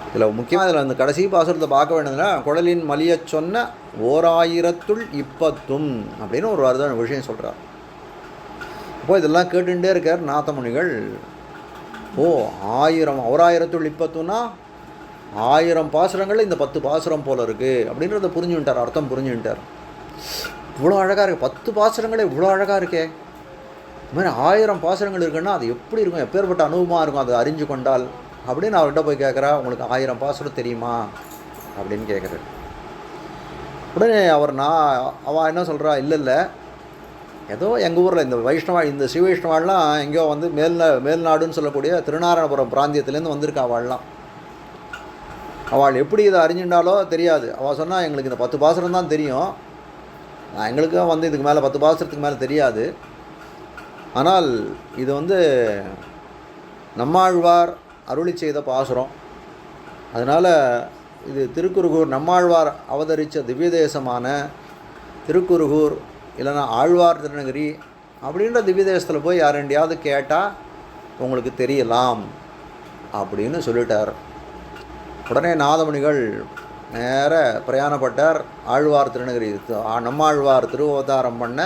இதில் முக்கியமாக இதில் அந்த கடைசி பாசுரத்தை பார்க்க வேண்டியதுன்னா, குழலின் மலியச் சொன்ன 1010 அப்படின்னு ஒரு அருதான விஷயம் சொல்கிறார். அப்போது இதெல்லாம் கேட்டுகிட்டே இருக்கார் நாதமுனிகள். ஓ 1010னா 1000 பாசுரங்கள் இந்த 10 பாசுரம் போல் இருக்குது அப்படின்றத புரிஞ்சுட்டார், அர்த்தம் புரிஞ்சுட்டார். இவ்வளோ அழகாக இருக்குது, 10 பாசுரங்களே இவ்வளோ அழகாக இருக்கே, இது மாதிரி 1000 பாசுரங்கள் இருக்குன்னா அது எப்படி இருக்கும், எப்பேற்பட்ட அனுபவமாக இருக்கும் அதை அறிஞ்சு கொண்டால் அப்படின்னு அவர்கிட்ட போய் கேட்குறா. உங்களுக்கு 1000 பாசுரம் தெரியுமா அப்படின்னு கேட்குறாரு. உடனே அவள் என்ன சொல்கிறா, இல்லை ஏதோ எங்கள் ஊரில் இந்த வைஷ்ணவா, இந்த ஸ்ரீ வைஷ்ணவாலாம் எங்கேயோ வந்து மேல்நாடுன்னு சொல்லக்கூடிய திருநாராயணபுரம் பிராந்தியத்துலேருந்து வந்திருக்கா. அவள் எப்படி இதை அறிஞ்சின்றாலோ தெரியாது. அவள் சொன்னால் எங்களுக்கு இந்த 10 பாசுரம் தான் தெரியும், எங்களுக்கும் வந்து இதுக்கு மேலே 10 பாசுரத்துக்கு மேலே தெரியாது. ஆனால் இது வந்து நம்மாழ்வார் அருளி செய்த பாசுரம், அதனால் இது திருக்குருகூர் நம்மாழ்வார் அவதரித்த திவ்ய தேசமான திருக்குருகூர் இல்லைன்னா ஆழ்வார் திருநகரி அப்படின்ற திவ்ய தேசத்தில் போய் யாரெண்டியாவது கேட்டால் உங்களுக்கு தெரியலாம் அப்படின்னு சொல்லிட்டார். உடனே நாதமுனிகள் நேர பிரயாணப்பட்டார் ஆழ்வார் திருநகரி, நம்மாழ்வார் திருவதாரம் பண்ண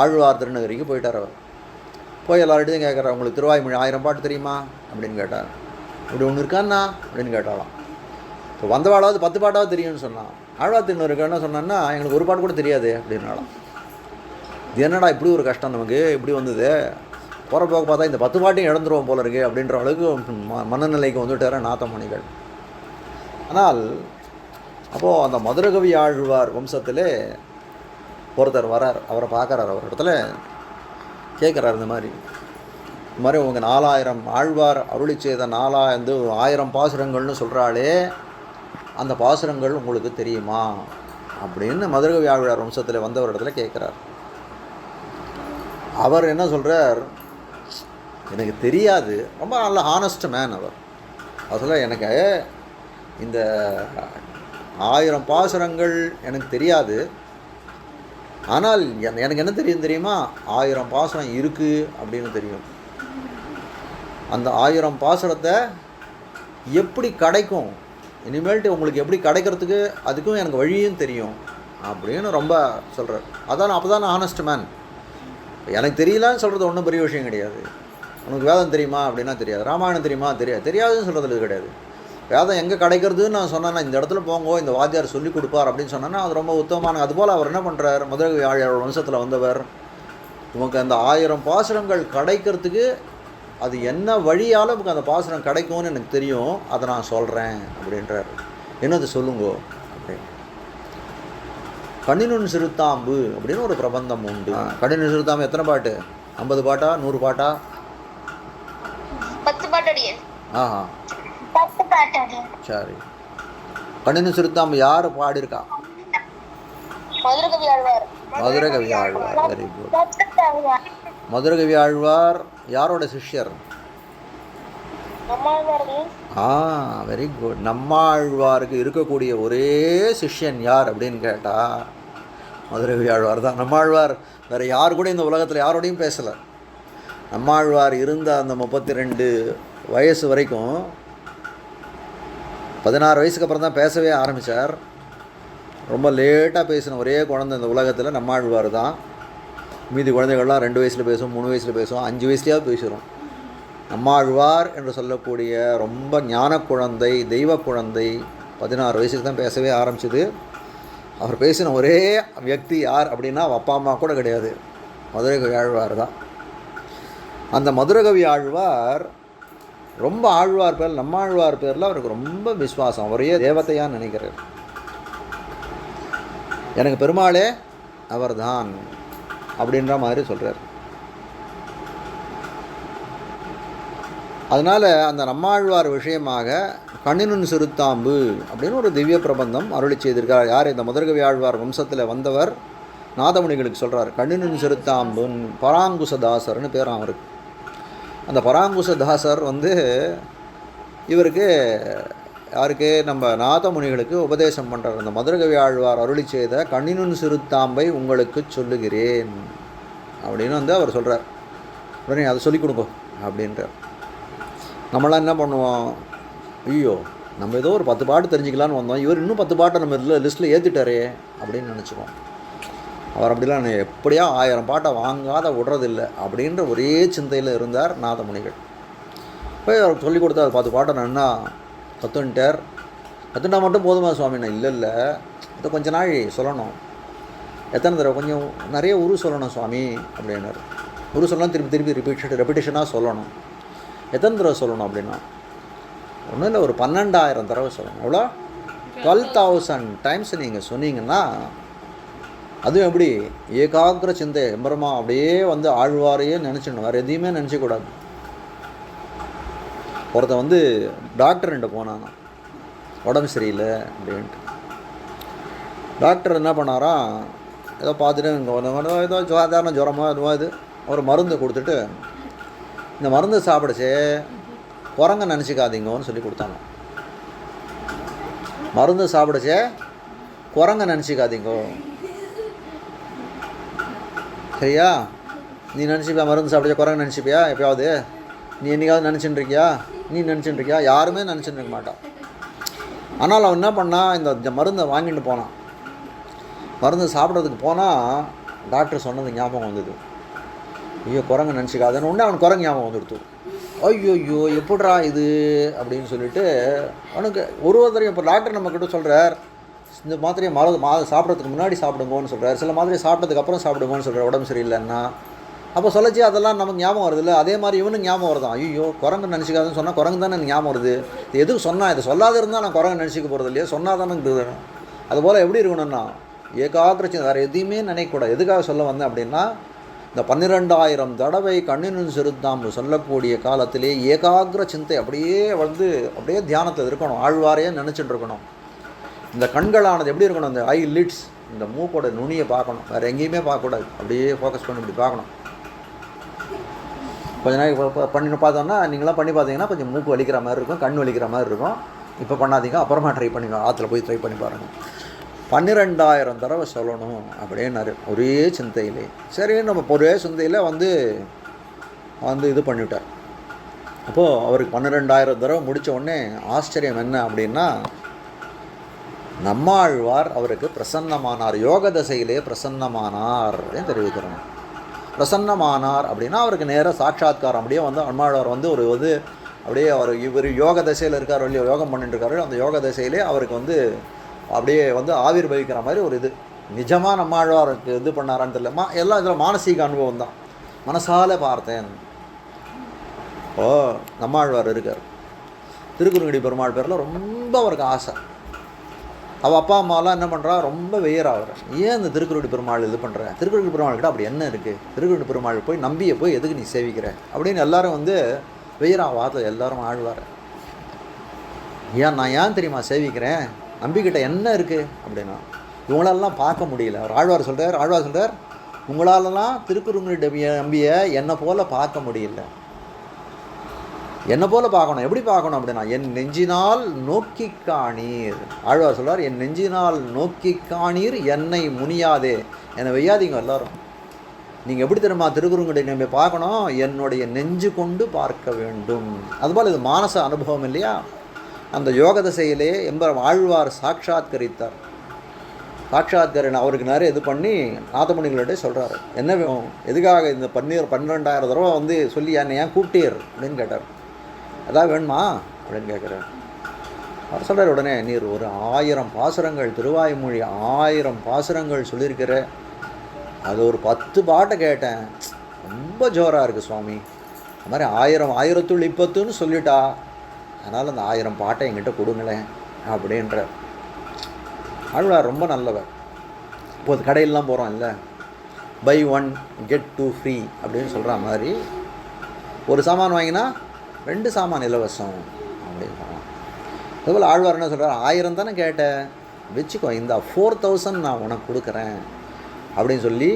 ஆழ்வார் திருநகரிக்கு போயிட்டார். அவர் போய் எல்லார்ட்டையும் கேட்குறார், உங்களுக்கு திருவாய்மொழி 1000 பாட்டு தெரியுமா அப்படின்னு கேட்டார். இப்படி ஒன்று இருக்கான்னா அப்படின்னு கேட்டாலாம். இப்போ வந்தவாளாவது 10 பாட்டாவது தெரியும்னு சொன்னான். ஆழ்வார் திருநகருக்கு என்ன சொன்னான்னா, எங்களுக்கு ஒரு பாட்டு கூட தெரியாது அப்படின்னாலாம். இது என்னடா இப்படி ஒரு கஷ்டம் நமக்கு இப்படி வந்தது, போகிற போக பார்த்தா இந்த 10 பாட்டையும் இழந்துருவோம் போல இருக்குது அப்படின்ற அளவுக்கு மனநிலைக்கு வந்துட்டார் நாதமுனிகள். ஆனால் அப்போது அந்த மதுரகவி ஆழ்வார் வம்சத்திலே ஒருத்தர் வரார், அவரை பார்க்குறார், அவர் இடத்துல கேட்குறாரு, இந்த மாதிரி உங்கள் 4000 ஆழ்வார் அருளி செய்த 1000 பாசுரங்கள்னு சொல்கிறாளே, அந்த பாசுரங்கள் உங்களுக்கு தெரியுமா அப்படின்னு மதுரகவி ஆழ்வார் வம்சத்தில் வந்தவர் இடத்துல கேட்குறார். அவர் என்ன சொல்கிறார், எனக்கு தெரியாது. ரொம்ப நல்ல ஹானஸ்ட் மேன் அவர். அதில் எனக்கு இந்த 1000 பாசுரங்கள் எனக்கு தெரியாது, ஆனால் எனக்கு என்ன தெரியுமா, 1000 பாசுரம் இருக்குது அப்படின்னு தெரியும். அந்த 1000 பாசுரத்தை எப்படி கிடைக்கும், இனிமேல்ட்டு உங்களுக்கு எப்படி கிடைக்கிறதுக்கு அதுக்கும் எனக்கு வழியும் தெரியும் அப்படின்னு ரொம்ப சொல்கிறார். அதான் அப்போ தான் ஹானஸ்ட் மேன். எனக்கு தெரியலன்னு சொல்கிறது ஒன்றும் பெரிய விஷயம் கிடையாது. உனக்கு வேதம் தெரியுமா அப்படின்னா தெரியாது, ராமாயணம் தெரியுமா தெரியாதுன்னு சொல்கிறது கிடையாது. வேதம் எங்கே கிடைக்கிறதுன்னு நான் சொன்னேன்னா, இந்த இடத்துல போங்கோ, இந்த வாத்தியார் சொல்லி கொடுப்பார் அப்படின்னு சொன்னேன்னா அது ரொம்ப உத்தமமான. அதுபோல் அவர் என்ன பண்ணுறார், மதுரகவி ஆழ்வார் வம்சத்தில் வந்தவர், உமக்கு அந்த 1000 பாசுரங்கள் கிடைக்கிறதுக்கு அது என்ன வழியால் நமக்கு அந்த பாசுரம் கிடைக்கும்னு எனக்கு தெரியும், அதை நான் சொல்கிறேன் அப்படின்றார். என்னது சொல்லுங்கோ அப்படின்னு. கண்ணினுன் சிறுத்தாம்பு அப்படின்னு ஒரு பிரபந்தம் உண்டு. கண்ணினுன் சிறுத்தாம்பு எத்தனை பாட்டு? 50 பாட்டா 100 பாட்டா? 10 பாட்டு. ஆஹா, சரி. கண்ணினுன் சிறுத்தாம்பு யார் பாடியிருக்கா? மதுரகவி ஆழ்வார். மதுரகவி ஆழ்வார். Very good. மதுரகவி ஆழ்வார் யாரோட சிஷ்யர்? Very good. நம்மாழ்வாருக்கு இருக்கக்கூடிய ஒரே சிஷ்யன் யார் அப்படின்னு கேட்டால் மதுரகவி ஆழ்வார் தான். நம்மாழ்வார் வேறு யார் கூட இந்த உலகத்தில் யாரோடையும் பேசலை. நம்மாழ்வார் இருந்த அந்த 32 வயசு வரைக்கும், 16 வயசுக்கு அப்புறம் தான் பேசவே ஆரம்பித்தார். ரொம்ப லேட்டாக பேசின ஒரே குழந்தை இந்த உலகத்தில் நம்மாழ்வார் தான். மீதி குழந்தைகள்லாம் 2 வயசில் பேசும், 3 வயசில் பேசும், 5 வயசுலேயாவது பேசுகிறோம். நம்மாழ்வார் என்று சொல்லக்கூடிய ரொம்ப ஞான குழந்தை, தெய்வ குழந்தை 16 வயசுக்கு தான் பேசவே ஆரம்பிச்சது. அவர் பேசின ஒரே வியக்தி யார் அப்படின்னா அப்பா அம்மா கூட கிடையாது, மதுரகவி ஆழ்வார் தான். அந்த மதுரகவி ஆழ்வார் ரொம்ப ஆழ்வார் பேர், நம்மாழ்வார் பேரில் அவருக்கு ரொம்ப விசுவாசம். அவரையே தேவதையான்னு நினைக்கிறார். எனக்கு பெருமாளே அவர் தான் அப்படின்ற மாதிரி சொல்கிறார். அதனால் அந்த நம்மாழ்வார் விஷயமாக கண்ணினுன் சிறுத்தாம்பு அப்படின்னு ஒரு திவ்ய பிரபந்தம் அருளி செய்திருக்கார். யார்? இந்த மதுரகவி ஆழ்வார் வம்சத்தில் வந்தவர் நாதமுனிகளுக்கு சொல்கிறார். கண்ணினுன் சிறுத்தாம்புன் பராங்குசதாசர்னு பேர் அவருக்கு. அந்த பராங்குசதாசர் இவருக்கு யாருக்கு? நம்ம நாதமுனிகளுக்கு உபதேசம் பண்ணுறார். அந்த மதுரகவி ஆழ்வார் அருளி செய்த கண்ணினுன் சிறுத்தாம்பை உங்களுக்கு சொல்லுகிறேன் அப்படின்னு அவர் சொல்கிறார். உடனே அதை சொல்லிக் கொடுங்க அப்படின்றார். நம்மளாம் என்ன பண்ணுவோம், ஐயோ நம்ம ஏதோ ஒரு 10 பாட்டு தெரிஞ்சுக்கலான்னு வந்தோம், இவர் இன்னும் 10 பாட்டை நம்ம இதில் லிஸ்ட்டில் ஏற்றிட்டாரே அப்படின்னு நினச்சிக்குவோம். அவர் அப்படிலாம் எப்படியா 1000 பாட்டை வாங்காத விடுறதில்லை அப்படின்ற ஒரே சிந்தையில் இருந்தார் நாதமுனிகள். போய் அவருக்கு சொல்லிக் கொடுத்தா 10 பாட்டை நன்னா கற்றுண்டா மட்டும் போதுமா சுவாமி? நான் இல்லை அதை கொஞ்ச நாள் சொல்லணும். எத்தனை தடவை? கொஞ்சம் நிறைய உரு சொல்லணும் சுவாமி அப்படின்னாரு. உரு சொல்லலாம், திருப்பி ரெப்பிட்டேஷனாக சொல்லணும். எத்தனை தடவை சொல்லணும் அப்படின்னா, ஒன்றும் இல்லை, ஒரு 12,000 தடவை சொல்லணும். எவ்வளோ? 12,000 டைம்ஸ் நீங்கள் சொன்னீங்கன்னா, அதுவும் எப்படி? ஏகாகிர சிந்தை எம்பரமா அப்படியே ஆழ்வாரையே நினச்சிடணும், வேறு எதையுமே நினச்சக்கூடாது. ஒருத்தன் டாக்டர்கிட்ட போனான், உடம்பு சரியில்லை அப்படின்ட்டு. டாக்டர் என்ன பண்ணாராம், ஏதோ பார்த்துட்டு ஏதோ சாதாரண ஜுரமாக இதுவாக ஒரு மருந்து கொடுத்துட்டு, இந்த மருந்து சாப்பிடுச்சு குரங்க நினச்சிக்காதீங்கன்னு சொல்லி கொடுத்தாங்க. மருந்து சாப்பிடுச்சே குரங்க நினச்சிக்காதீங்கோ, சரியா? நீ நினச்சிப்பியா மருந்து சாப்பிடுச்சா குரங்க நினச்சிப்பியா? எப்பயாவது நீ என்றைக்காவது நினச்சிட்டுருக்கியா? நீ நினச்சிட்டுருக்கியா? யாருமே நினச்சிட்டு இருக்க மாட்டான். ஆனால் அவன் என்ன பண்ணான், இந்த மருந்தை வாங்கிட்டு போனான். மருந்து சாப்பிட்றதுக்கு போனால் டாக்டர் சொன்னது ஞாபகம் வந்தது. ஐயோ குரங்க நினச்சிக்காதுன்னு உடனே அவனுக்கு குரங்கு ஞாபகம் வந்துடுத்து. ஐயோ எப்படிறா இது அப்படின்னு சொல்லிட்டு அவனுக்கு ஒருத்தரையும். இப்போ டாக்டர் நம்மக்கிட்ட சொல்கிறார், இந்த மாத்திரையை சாப்பிட்றதுக்கு முன்னாடி சாப்பிடுங்கன்னு சொல்கிறார், சில மாத்திரையை சாப்பிட்டதுக்கு அப்புறம் சாப்பிடுங்கன்னு சொல்கிறார் உடம்பு சரியில்லைன்னா. அப்போ சொல்லச்சு அதெல்லாம் நமக்கு ஞாபகம் வருது இல்லை? அதே மாதிரி இவனுக்கு ஞாபகம் வருதான். ஐயோ குரங்கு நினச்சிக்காதுன்னு சொன்னால் குரங்கு தானே எனக்கு ஞாபகம் வருது. இது எதுக்கு சொன்னால்? இது சொல்லாத இருந்தால் நான் குரங்கு நினச்சிக்க போகிறது இல்லையா, சொன்னால் தானே இருக்குது. அதுபோல் எப்படி இருக்கணும்னா, ஏகாகிர சிந்தை, வேறு எதையுமே நினைக்கக்கூடாது. எதுக்காக சொல்ல வந்தேன் அப்படின்னா, இந்த 12,000 தடவை கண்ணினும் சிறுத்தாம் சொல்லக்கூடிய காலத்திலே ஏகாகிர சிந்தை அப்படியே தியானத்தில் இருக்கணும். ஆழ்வாரையே நினச்சிட்டு இருக்கணும். இந்த கண்களானது எப்படி இருக்கணும், இந்த ஐ லிட்ஸ், இந்த மூக்கோட நுனியை பார்க்கணும், வேறு எங்கேயுமே பார்க்கக்கூடாது. அப்படியே ஃபோக்கஸ் பண்ணி இப்படி பார்க்கணும். கொஞ்ச நாளைக்கு பண்ணி பார்த்தோன்னா, நீங்களாம் பண்ணி பார்த்தீங்கன்னா கொஞ்சம் மூக்கு வலிக்கிற மாதிரி இருக்கும், கண் வலிக்கிற மாதிரி இருக்கும். இப்போ பண்ணாதீங்க, அப்புறமா ட்ரை பண்ணிக்கோ, ஆற்றுல போய் ட்ரை பண்ணி பாருங்கள். 12,000 தடவை சொல்லணும் அப்படின்னாரு ஒரே சிந்தையிலே. சரி, நம்ம ஒரே சிந்தையில் வந்து இது பண்ணிவிட்டார். அப்போது அவருக்கு 12,000 தடவை முடித்த உடனே ஆச்சரியம் என்ன அப்படின்னா, நம்மாழ்வார் அவருக்கு பிரசன்னமானார். யோக தசையிலே பிரசன்னமானார் அப்படின்னு தெரிவிக்கிறோம். பிரசன்னமானார் அப்படின்னா அவருக்கு நேராக சாட்சாத்காரம். அப்படியே வந்து நம்மாழ்வார் வந்து அப்படியே இவர் யோக தசையில் இருக்கார், இல்லையோ யோகம் பண்ணிட்டு இருக்காரு. அந்த யோக தசையிலே அவருக்கு வந்து அப்படியே வந்து ஆவிர்வகிக்கிற மாதிரி ஒரு இது. நிஜமாக நம்மாழ்வாருக்கு இது பண்ணாரான்னு தெரியல. எல்லாம் இதில் மானசீக அனுபவம் தான், மனசால் பார்த்தேன். நம்மாழ்வார் இருக்கார். திருக்குறுங்குடி பெருமாள் பேரில் ரொம்ப அவருக்கு ஆசை. அவள் அப்பா அம்மாலாம் என்ன பண்ணுறா, ரொம்ப வெய்யறாகிற. ஏன் இந்த திருக்குறுங்குடி பெருமாள் இது பண்ணுற, திருக்குறுங்குடி பெருமாள் கிட்ட அப்படி என்ன இருக்குது, திருக்குறுங்குடி பெருமாள் போய் நம்பியை போய் எதுக்கு நீ சேவிக்கிற அப்படின்னு எல்லாரும் வந்து வெய்யறா. வார்த்தை எல்லாரும் ஆழ்வார். நான் தெரியுமா சேவிக்கிறேன், நம்பிக்கிட்ட என்ன இருக்குது அப்படின்னா, இவங்களெல்லாம் பார்க்க முடியல. ஆழ்வார் சொல்கிறார் உங்களாலலாம் திருக்குறுங்குடி நம்பியை என்னை போல் பார்க்க முடியல. என்னை போல் பார்க்கணும். எப்படி பார்க்கணும் அப்படின்னா, என் நெஞ்சினால் நோக்கி காணீர். ஆழ்வார் சொல்கிறார், என் நெஞ்சினால் நோக்கி காணீர் என்னை முனியாதே. என்னை வெய்யாதீங்க எல்லாரும். நீங்கள் எப்படி தெரியுமா திருக்குறுங்குடி நம்பியை பார்க்கணும், என்னுடைய நெஞ்சு கொண்டு பார்க்க வேண்டும். அதுபோல் இது மானச அனுபவம் இல்லையா. அந்த யோக தசையிலே ஆழ்வார் சாட்சாத்கரித்தார். சாட்சாத்கரன் அவருக்கு நிறைய இது பண்ணி நாதமுனிகளிடையே சொல்கிறாரு, என்ன வேணும், எதுக்காக இந்த 12,000 தடவை வந்து சொல்லி என்னை ஏன் கூப்பிட்டீர் அப்படின்னு கேட்டார். அதான் வேணுமா அப்படின்னு கேட்குறார். அவர் சொல்கிறார் உடனே, நீர் ஒரு 1000 பாசுரங்கள் திருவாய்மொழி 1000 பாசுரங்கள் சொல்லியிருக்கிற, அது ஒரு 10 பாட்டை கேட்டேன், ரொம்ப ஜோராக இருக்குது சுவாமி. அது மாதிரி 1000 சொல்லிட்டா, அதனால் அந்த 1000 பாட்டை என்கிட்ட கொடுங்களேன் அப்படின்ற. ஆழ்வார் ரொம்ப நல்லவர். இப்போது கடையிலலாம் போகிறோம் இல்லை, பை 1 get 2 ஃப்ரீ அப்படின்னு சொல்கிற மாதிரி, ஒரு சாமான் வாங்கினா 2 சாமான் இலவசம் அப்படின்னு சொல்கிறான். அதுபோல் ஆழ்வார் என்ன சொல்கிறார், 1000 தானே கேட்டேன், வச்சுக்கோ, இந்த 4000 நான் உனக்கு கொடுக்குறேன் அப்படின்னு சொல்லி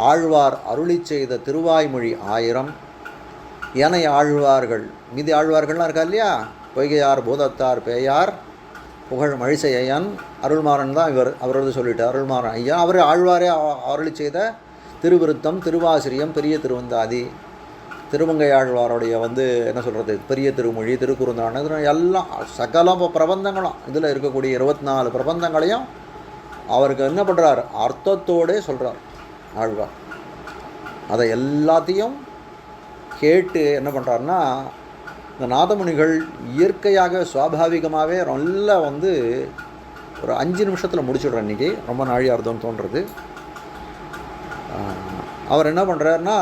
ஆழ்வார் அருளி செய்த திருவாய்மொழி 1000. ஏனைய ஆழ்வார்கள், மீதி ஆழ்வார்கள்லாம் இருக்கா இல்லையா, பொய்கையார், பூதத்தார், பேயார், புகழ் மழிசையன், அருள்மாறன் தான் அவரது சொல்லிட்டார். அருள்மாறன் ஐயா அவர் ஆழ்வாரே அருளி செய்த திருவிருத்தம், திருவாசிரியம், பெரிய திருவந்தாதி, திருமங்கை ஆழ்வாருடைய வந்து என்ன சொல்கிறது, பெரிய திருமொழி, திருக்குறுந்தான, எல்லாம் சகல பிரபந்தங்களும் இதில் இருக்கக்கூடிய 24 பிரபந்தங்களையும் அவருக்கு என்ன பண்ணுறார், அர்த்தத்தோடே சொல்கிறார் ஆழ்வார். அதை எல்லாத்தையும் கேட்டு என்ன பண்ணுறாருன்னா, இந்த நாதமுனிகள் இயற்கையாக சுவாபாவிகமாகவே நல்லா வந்து ஒரு 5 நிமிஷத்தில் முடிச்சுடுறேன். இன்றைக்கி ரொம்ப நாழியாக இருந்தோன்னு தோன்றுறது. அவர் என்ன பண்ணுறாருன்னா,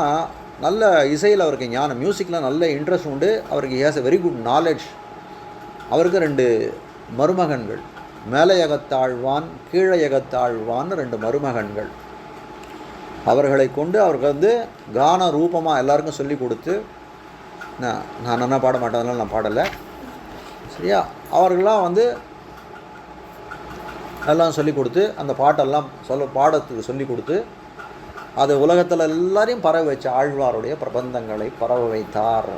நல்ல இசையில் அவருக்கு ஞானம், மியூசிக்கில் நல்ல இன்ட்ரெஸ்ட் உண்டு அவருக்கு. Has a very good knowledge. அவருக்கு 2 மருமகன்கள், மேலையகத்தாழ்வான், கீழையகத்தாழ்வான்னு 2 மருமகன்கள். அவர்களை கொண்டு அவருக்கு வந்து கான ரூபமாக எல்லாருக்கும் சொல்லி கொடுத்து, நான் நல்லா பாட மாட்டேன், அதனால நான் பாடலை சரியா, அவர்களெலாம் வந்து எல்லாம் சொல்லி கொடுத்து அந்த பாட்டெல்லாம் பாடத்துக்கு சொல்லி கொடுத்து அது உலகத்தில் எல்லாரையும் பரவ வச்ச ஆழ்வாருடைய பிரபந்தங்களை பரவ வைத்தார்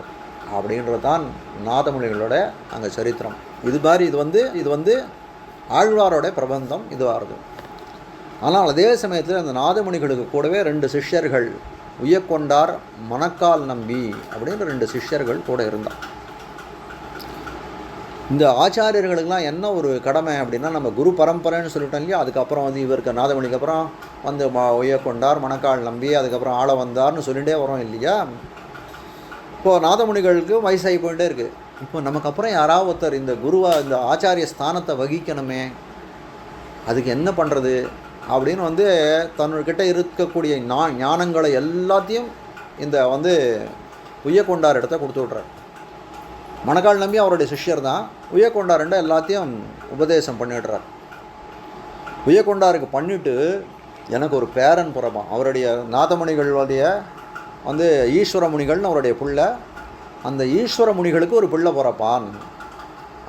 அப்படின்றது தான் நாதமுனிகளோட அங்கே சரித்திரம். இது மாதிரி இது வந்து ஆழ்வாரோட பிரபந்தம் இதுவாகுது. ஆனால் அதே சமயத்தில் அந்த நாதமுனிகளுக்கு கூடவே 2 சிஷ்யர்கள், உய்யக்கொண்டார், மணக்கால் நம்பி அப்படின்னு 2 சிஷ்யர்கள் கூட இருந்தார். இந்த ஆச்சாரியர்களுக்கெல்லாம் என்ன ஒரு கடமை அப்படின்னா, நம்ம குரு பரம்பரைன்னு சொல்லிட்டோம் இல்லையா, அதுக்கப்புறம் வந்து இவருக்கு நாதமுனிக்கு அப்புறம் வந்து உய்யக்கொண்டார், மணக்கால் நம்பி, அதுக்கப்புறம் ஆள வந்தார்னு சொல்லிகிட்டே வரோம் இல்லையா. இப்போது நாதமுனிகளுக்கு வயசாகி போயிட்டே இருக்குது. இப்போ நமக்கு அப்புறம் யாராவது ஒருத்தர் இந்த இந்த ஆச்சாரிய ஸ்தானத்தை வகிக்கணுமே, அதுக்கு என்ன பண்ணுறது அப்படின்னு வந்து தன்னுக்கிட்ட இருக்கக்கூடிய ஞானங்களை எல்லாத்தையும் இந்த வந்து உய்யக்கொண்டார் இடத்த கொடுத்து விட்றார். மணக்கால் நம்பி அவருடைய சிஷ்யர் தான், உய்யக்கொண்டார் எல்லாத்தையும் உபதேசம் பண்ணிடுறார். உய்யக்கொண்டாருக்கு பண்ணிவிட்டு எனக்கு ஒரு பேரன் பிறப்பான். அவருடைய நாதமுனிகளுடைய வந்து ஈஸ்வர முனிகள்னு அவருடைய பிள்ளை. அந்த ஈஸ்வர முனிகளுக்கு ஒரு பிள்ளை பிறப்பான்.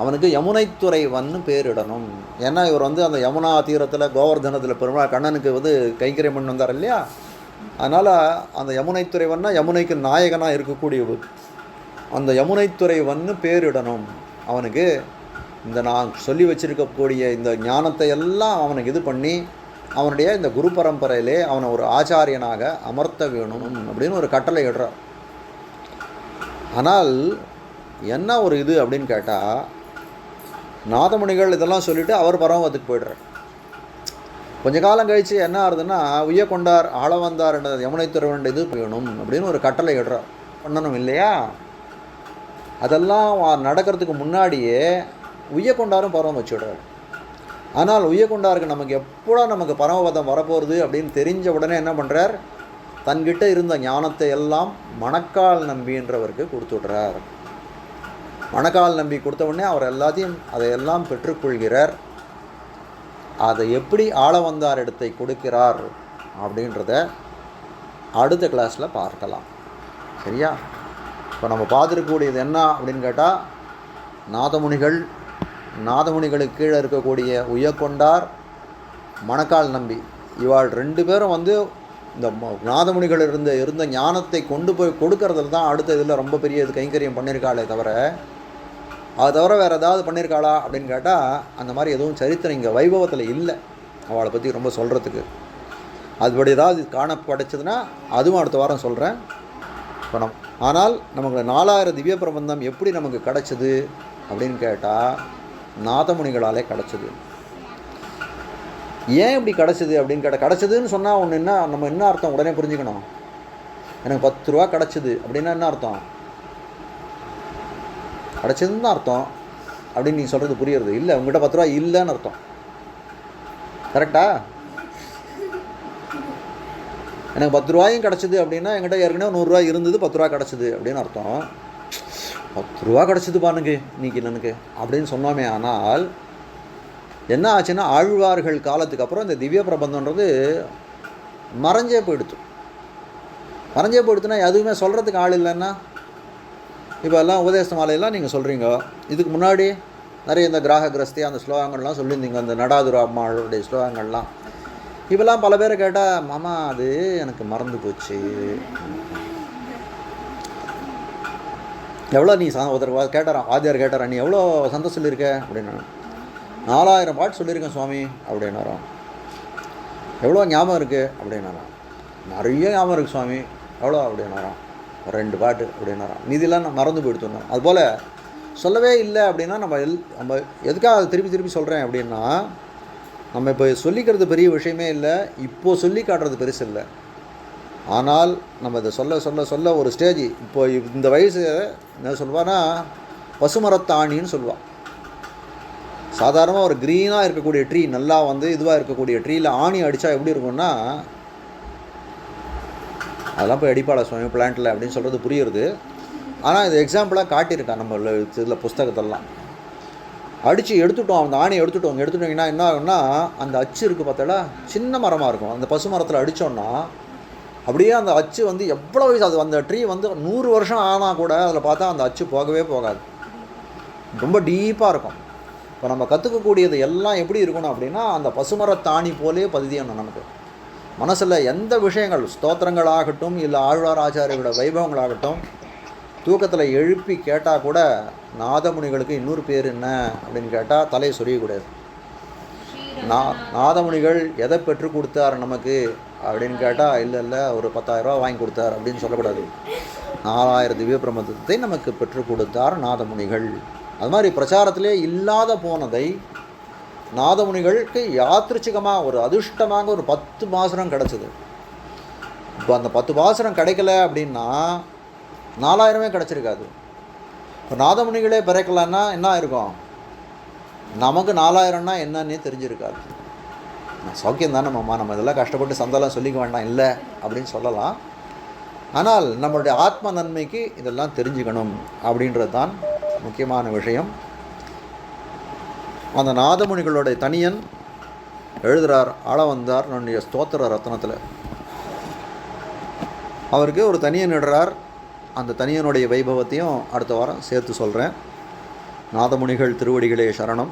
அவனுக்கு யமுனைத்துறைவன்னு பேரிடணும். ஏன்னா இவர் வந்து அந்த யமுனா தீரத்தில் கோவர்தனத்தில் பெருமாள் கண்ணனுக்கு வந்து கைங்கரியம் பண்ணி வந்தார் இல்லையா. அதனால் அந்த யமுனைத்துறைவன்னா யமுனைக்கு நாயகனாக இருக்கக்கூடியவர். அந்த யமுனைத்துறைவன்னு பேரிடணும் அவனுக்கு. இந்த நான் சொல்லி வச்சிருக்கக்கூடிய இந்த ஞானத்தை எல்லாம் அவனுக்கு இது பண்ணி அவனுடைய இந்த குரு பரம்பரையிலே அவனை ஒரு ஆச்சாரியனாக அமர்த்த வேணும் அப்படின்னு ஒரு கட்டளை இடுறார். ஆனால் என்ன ஒரு இது அப்படின்னு கேட்டால், நாதமுனிகள் இதெல்லாம் சொல்லிவிட்டு அவர் பரமத்துக்கு போய்டுறார். கொஞ்ச காலம் கழித்து என்ன ஆகுதுன்னா, உய்யக்கொண்டார் ஆள வந்தார் என்ற யமுனைத்துறைவன் இது வேணும் அப்படின்னு ஒரு கட்டளை இடுறார். பண்ணணும் இல்லையா. அதெல்லாம் நடக்கிறதுக்கு முன்னாடியே உய்யக்கொண்டாரும் பரவம் வச்சுடுறாரு. ஆனால் உய்யக்கொண்டாருக்கு நமக்கு பரமபதம் வரப்போகிறது அப்படின்னு தெரிஞ்ச உடனே என்ன பண்ணுறார், தன்கிட்ட இருந்த ஞானத்தை எல்லாம் மணக்கால் நம்பின்றவருக்கு கொடுத்துடுறார். மணக்கால் நம்பி கொடுத்த உடனே அவர் அதையெல்லாம் பெற்றுக்கொள்கிறார். அதை எப்படி ஆள வந்தார் இடத்தை கொடுக்கிறார் அப்படின்றத அடுத்த கிளாஸில் பார்க்கலாம். சரியா. இப்போ நம்ம பார்த்துருக்கக்கூடியது என்ன அப்படின்னு கேட்டால், நாதமுனிகளுக்கு கீழே இருக்கக்கூடிய உய்யக்கொண்டார், மணக்கால் நம்பி, இவாள் 2 பேரும் வந்து இந்த நாதமுனிகள் இருந்த ஞானத்தை கொண்டு போய் கொடுக்கறதுல தான் அடுத்த இதில் ரொம்ப பெரிய இது கைங்கரியம் பண்ணியிருக்காளே தவிர, அது தவிர வேறு ஏதாவது பண்ணியிருக்காளா அப்படின்னு கேட்டால் அந்த மாதிரி எதுவும் சரித்திரம் இங்கே வைபவத்தில் இல்லை அவளை பற்றி ரொம்ப சொல்கிறதுக்கு. அதுபடி ஏதாவது காணப்படைச்சதுன்னா அதுவும் அடுத்த வாரம் சொல்கிறேன். இப்போ ஆனால் நமக்கு 4000 திவ்ய பிரபந்தம் எப்படி நமக்கு கிடச்சிது அப்படின்னு கேட்டால், நாதமுனிகளாலே கிடச்சிது. ஏன் இப்படி கிடச்சிது அப்படின்னு கேட்டால், கிடச்சிதுன்னு சொன்னால் ஒன்று நம்ம என்ன அர்த்தம் உடனே புரிஞ்சுக்கணும். எனக்கு 10 ரூபா கிடச்சிது அப்படின்னா என்ன அர்த்தம், கிடச்சதுன்னு தான் அர்த்தம் அப்படின்னு நீ சொல்கிறது புரியுறது இல்லை. உங்கள்கிட்ட 10 ரூபா இல்லைன்னு அர்த்தம். கரெக்டா. எனக்கு 10 ரூபாயும் கிடச்சிது அப்படின்னா என்கிட்ட ஏற்கனவே 100 ரூபா இருந்தது, 10 ரூபா கிடச்சிது அப்படின்னு அர்த்தம். 10 ரூபா கிடச்சிது பாருங்க இன்னைக்கு எனக்கு அப்படின்னு சொன்னோமே. ஆனால் என்ன ஆச்சுன்னா, ஆழ்வார்கள் காலத்துக்கு அப்புறம் இந்த திவ்ய பிரபந்தன்றது மறைஞ்சே போயிடுத்துனா எதுவுமே சொல்கிறதுக்கு ஆள் இல்லைன்னா, இப்போ எல்லாம் உபதேச மாலையெல்லாம் நீங்கள் சொல்கிறீங்க. இதுக்கு முன்னாடி நிறைய இந்த கிராககிரஸ்தி அந்த ஸ்லோகங்கள்லாம் சொல்லியிருந்தீங்க, அந்த நடாதுரா அம்மாளுடைய ஸ்லோகங்கள்லாம். இப்போல்லாம் பல பேரை கேட்டால், மாமா அது எனக்கு மறந்து போச்சு. எவ்வளோ நீ ஒருத்தர் கேட்டாரான், ஆதியார் கேட்டாரான், நீ எவ்வளோ சந்தோஷம் சொல்லியிருக்க அப்படின்னா, 4000 பாட்டு சொல்லியிருக்கேன் சுவாமி அப்படின்னாரான். எவ்வளோ ஞாபகம் இருக்குது அப்படின்னாரான். நிறைய ஞாபகம் இருக்குது சுவாமி. எவ்வளோ அப்படின்னாரான். 2 பாட்டு அப்படின்னாரான். மீதிலாம் நான் மறந்து போயிடுத்தோம். அதுபோல் சொல்லவே இல்லை அப்படின்னா நம்ம எதுக்காக அதை திருப்பி சொல்கிறேன் அப்படின்னா, நம்ம இப்போ சொல்லிக்கிறது பெரிய விஷயமே இல்லை, இப்போது சொல்லி காட்டுறது பெருசு இல்லை. ஆனால் நம்ம இதை சொல்ல ஒரு ஸ்டேஜ், இப்போ இந்த வயசு என்ன சொல்லுவான்னா, பசுமரத்தாணின்னு சொல்லுவாள். சாதாரணமாக ஒரு க்ரீனாக இருக்கக்கூடிய ட்ரீ, நல்லா வந்து இதுவாக இருக்கக்கூடிய ட்ரீயில் ஆணி அடித்தா எப்படி இருக்கும்னா, அதெல்லாம் போய் அடிப்பாள சுவாமி பிளான்ட்டில் அப்படின்னு சொல்கிறது புரியுறது. ஆனால் இது எக்ஸாம்பிளாக காட்டியிருக்கான் நம்ம இதில் புஸ்தகத்தெல்லாம். அடித்து எடுத்துட்டோம், அந்த ஆணியை எடுத்துட்டோங்கன்னா என்ன ஆகும்னா, அந்த அச்சு இருக்குது பார்த்தால சின்ன மரமாக இருக்கும். அந்த பசு மரத்தில் அடித்தோன்னா அப்படியே அந்த அச்சு வந்து எவ்வளோ வயசு, அது அந்த ட்ரீ வந்து 100 வருஷம் ஆனால் கூட அதில் பார்த்தா அந்த அச்சு போகவே போகாது, ரொம்ப டீப்பாக இருக்கும். இப்போ நம்ம கற்றுக்கக்கூடியது எல்லாம் எப்படி இருக்கணும் அப்படின்னா, அந்த பசுமரத்தாணி போலே பதியணும் நமக்கு மனசில். எந்த விஷயங்கள் ஸ்தோத்திரங்களாகட்டும் இல்லை ஆழ்வார் ஆச்சாரியோட வைபவங்களாகட்டும், தூக்கத்தில் எழுப்பி கேட்டால் கூட நாதமுனிகளுக்கு இன்னொரு பேர் என்ன அப்படின்னு கேட்டால் தலையை சொரியக்கூடாது. நாதமுனிகள் எதை பெற்று கொடுத்தார் நமக்கு அப்படின்னு கேட்டால், இல்லை ஒரு 10,000 ரூபா வாங்கி கொடுத்தார் அப்படின்னு சொல்லக்கூடாது. 4000 திவ்ய பிரபந்தத்தை நமக்கு பெற்றுக் கொடுத்தார் நாதமுனிகள். அது மாதிரி பிரச்சாரத்திலே இல்லாத போனதை நாதமுனிகளுக்கு யாத்திருச்சிகமாக ஒரு அதிர்ஷ்டமாக ஒரு 10 பாசுரம் கிடச்சிது. இப்போ அந்த 10 பாசுரம் கிடைக்கல அப்படின்னா 4000 கிடச்சிருக்காது. இப்போ நாதமுனிகளே பிறக்கலன்னா என்ன இருக்கும், நமக்கு 4000னா என்னன்னே தெரிஞ்சிருக்காது. சௌக்கியம் தானே மாமா, நம்ம இதெல்லாம் கஷ்டப்பட்டு சந்தெல்லாம் சொல்லிக்க வேண்டாம் இல்லை அப்படின்னு சொல்லலாம். ஆனால் நம்மளுடைய ஆத்ம நன்மைக்கு இதெல்லாம் தெரிஞ்சுக்கணும் அப்படின்றது தான் முக்கியமான விஷயம். அந்த நாதமுனிகளுடைய தனியன் எழுதுகிறார் ஆள வந்தார் நம்முடைய ஸ்தோத்திர ரத்னத்தில். அவருக்கு ஒரு தனியன் இடுறார். அந்த தனியனுடைய வைபவத்தையும் அடுத்த வாரம் சேர்த்து சொல்கிறேன். நாதமுனிகள் திருவடிகளே சரணம்.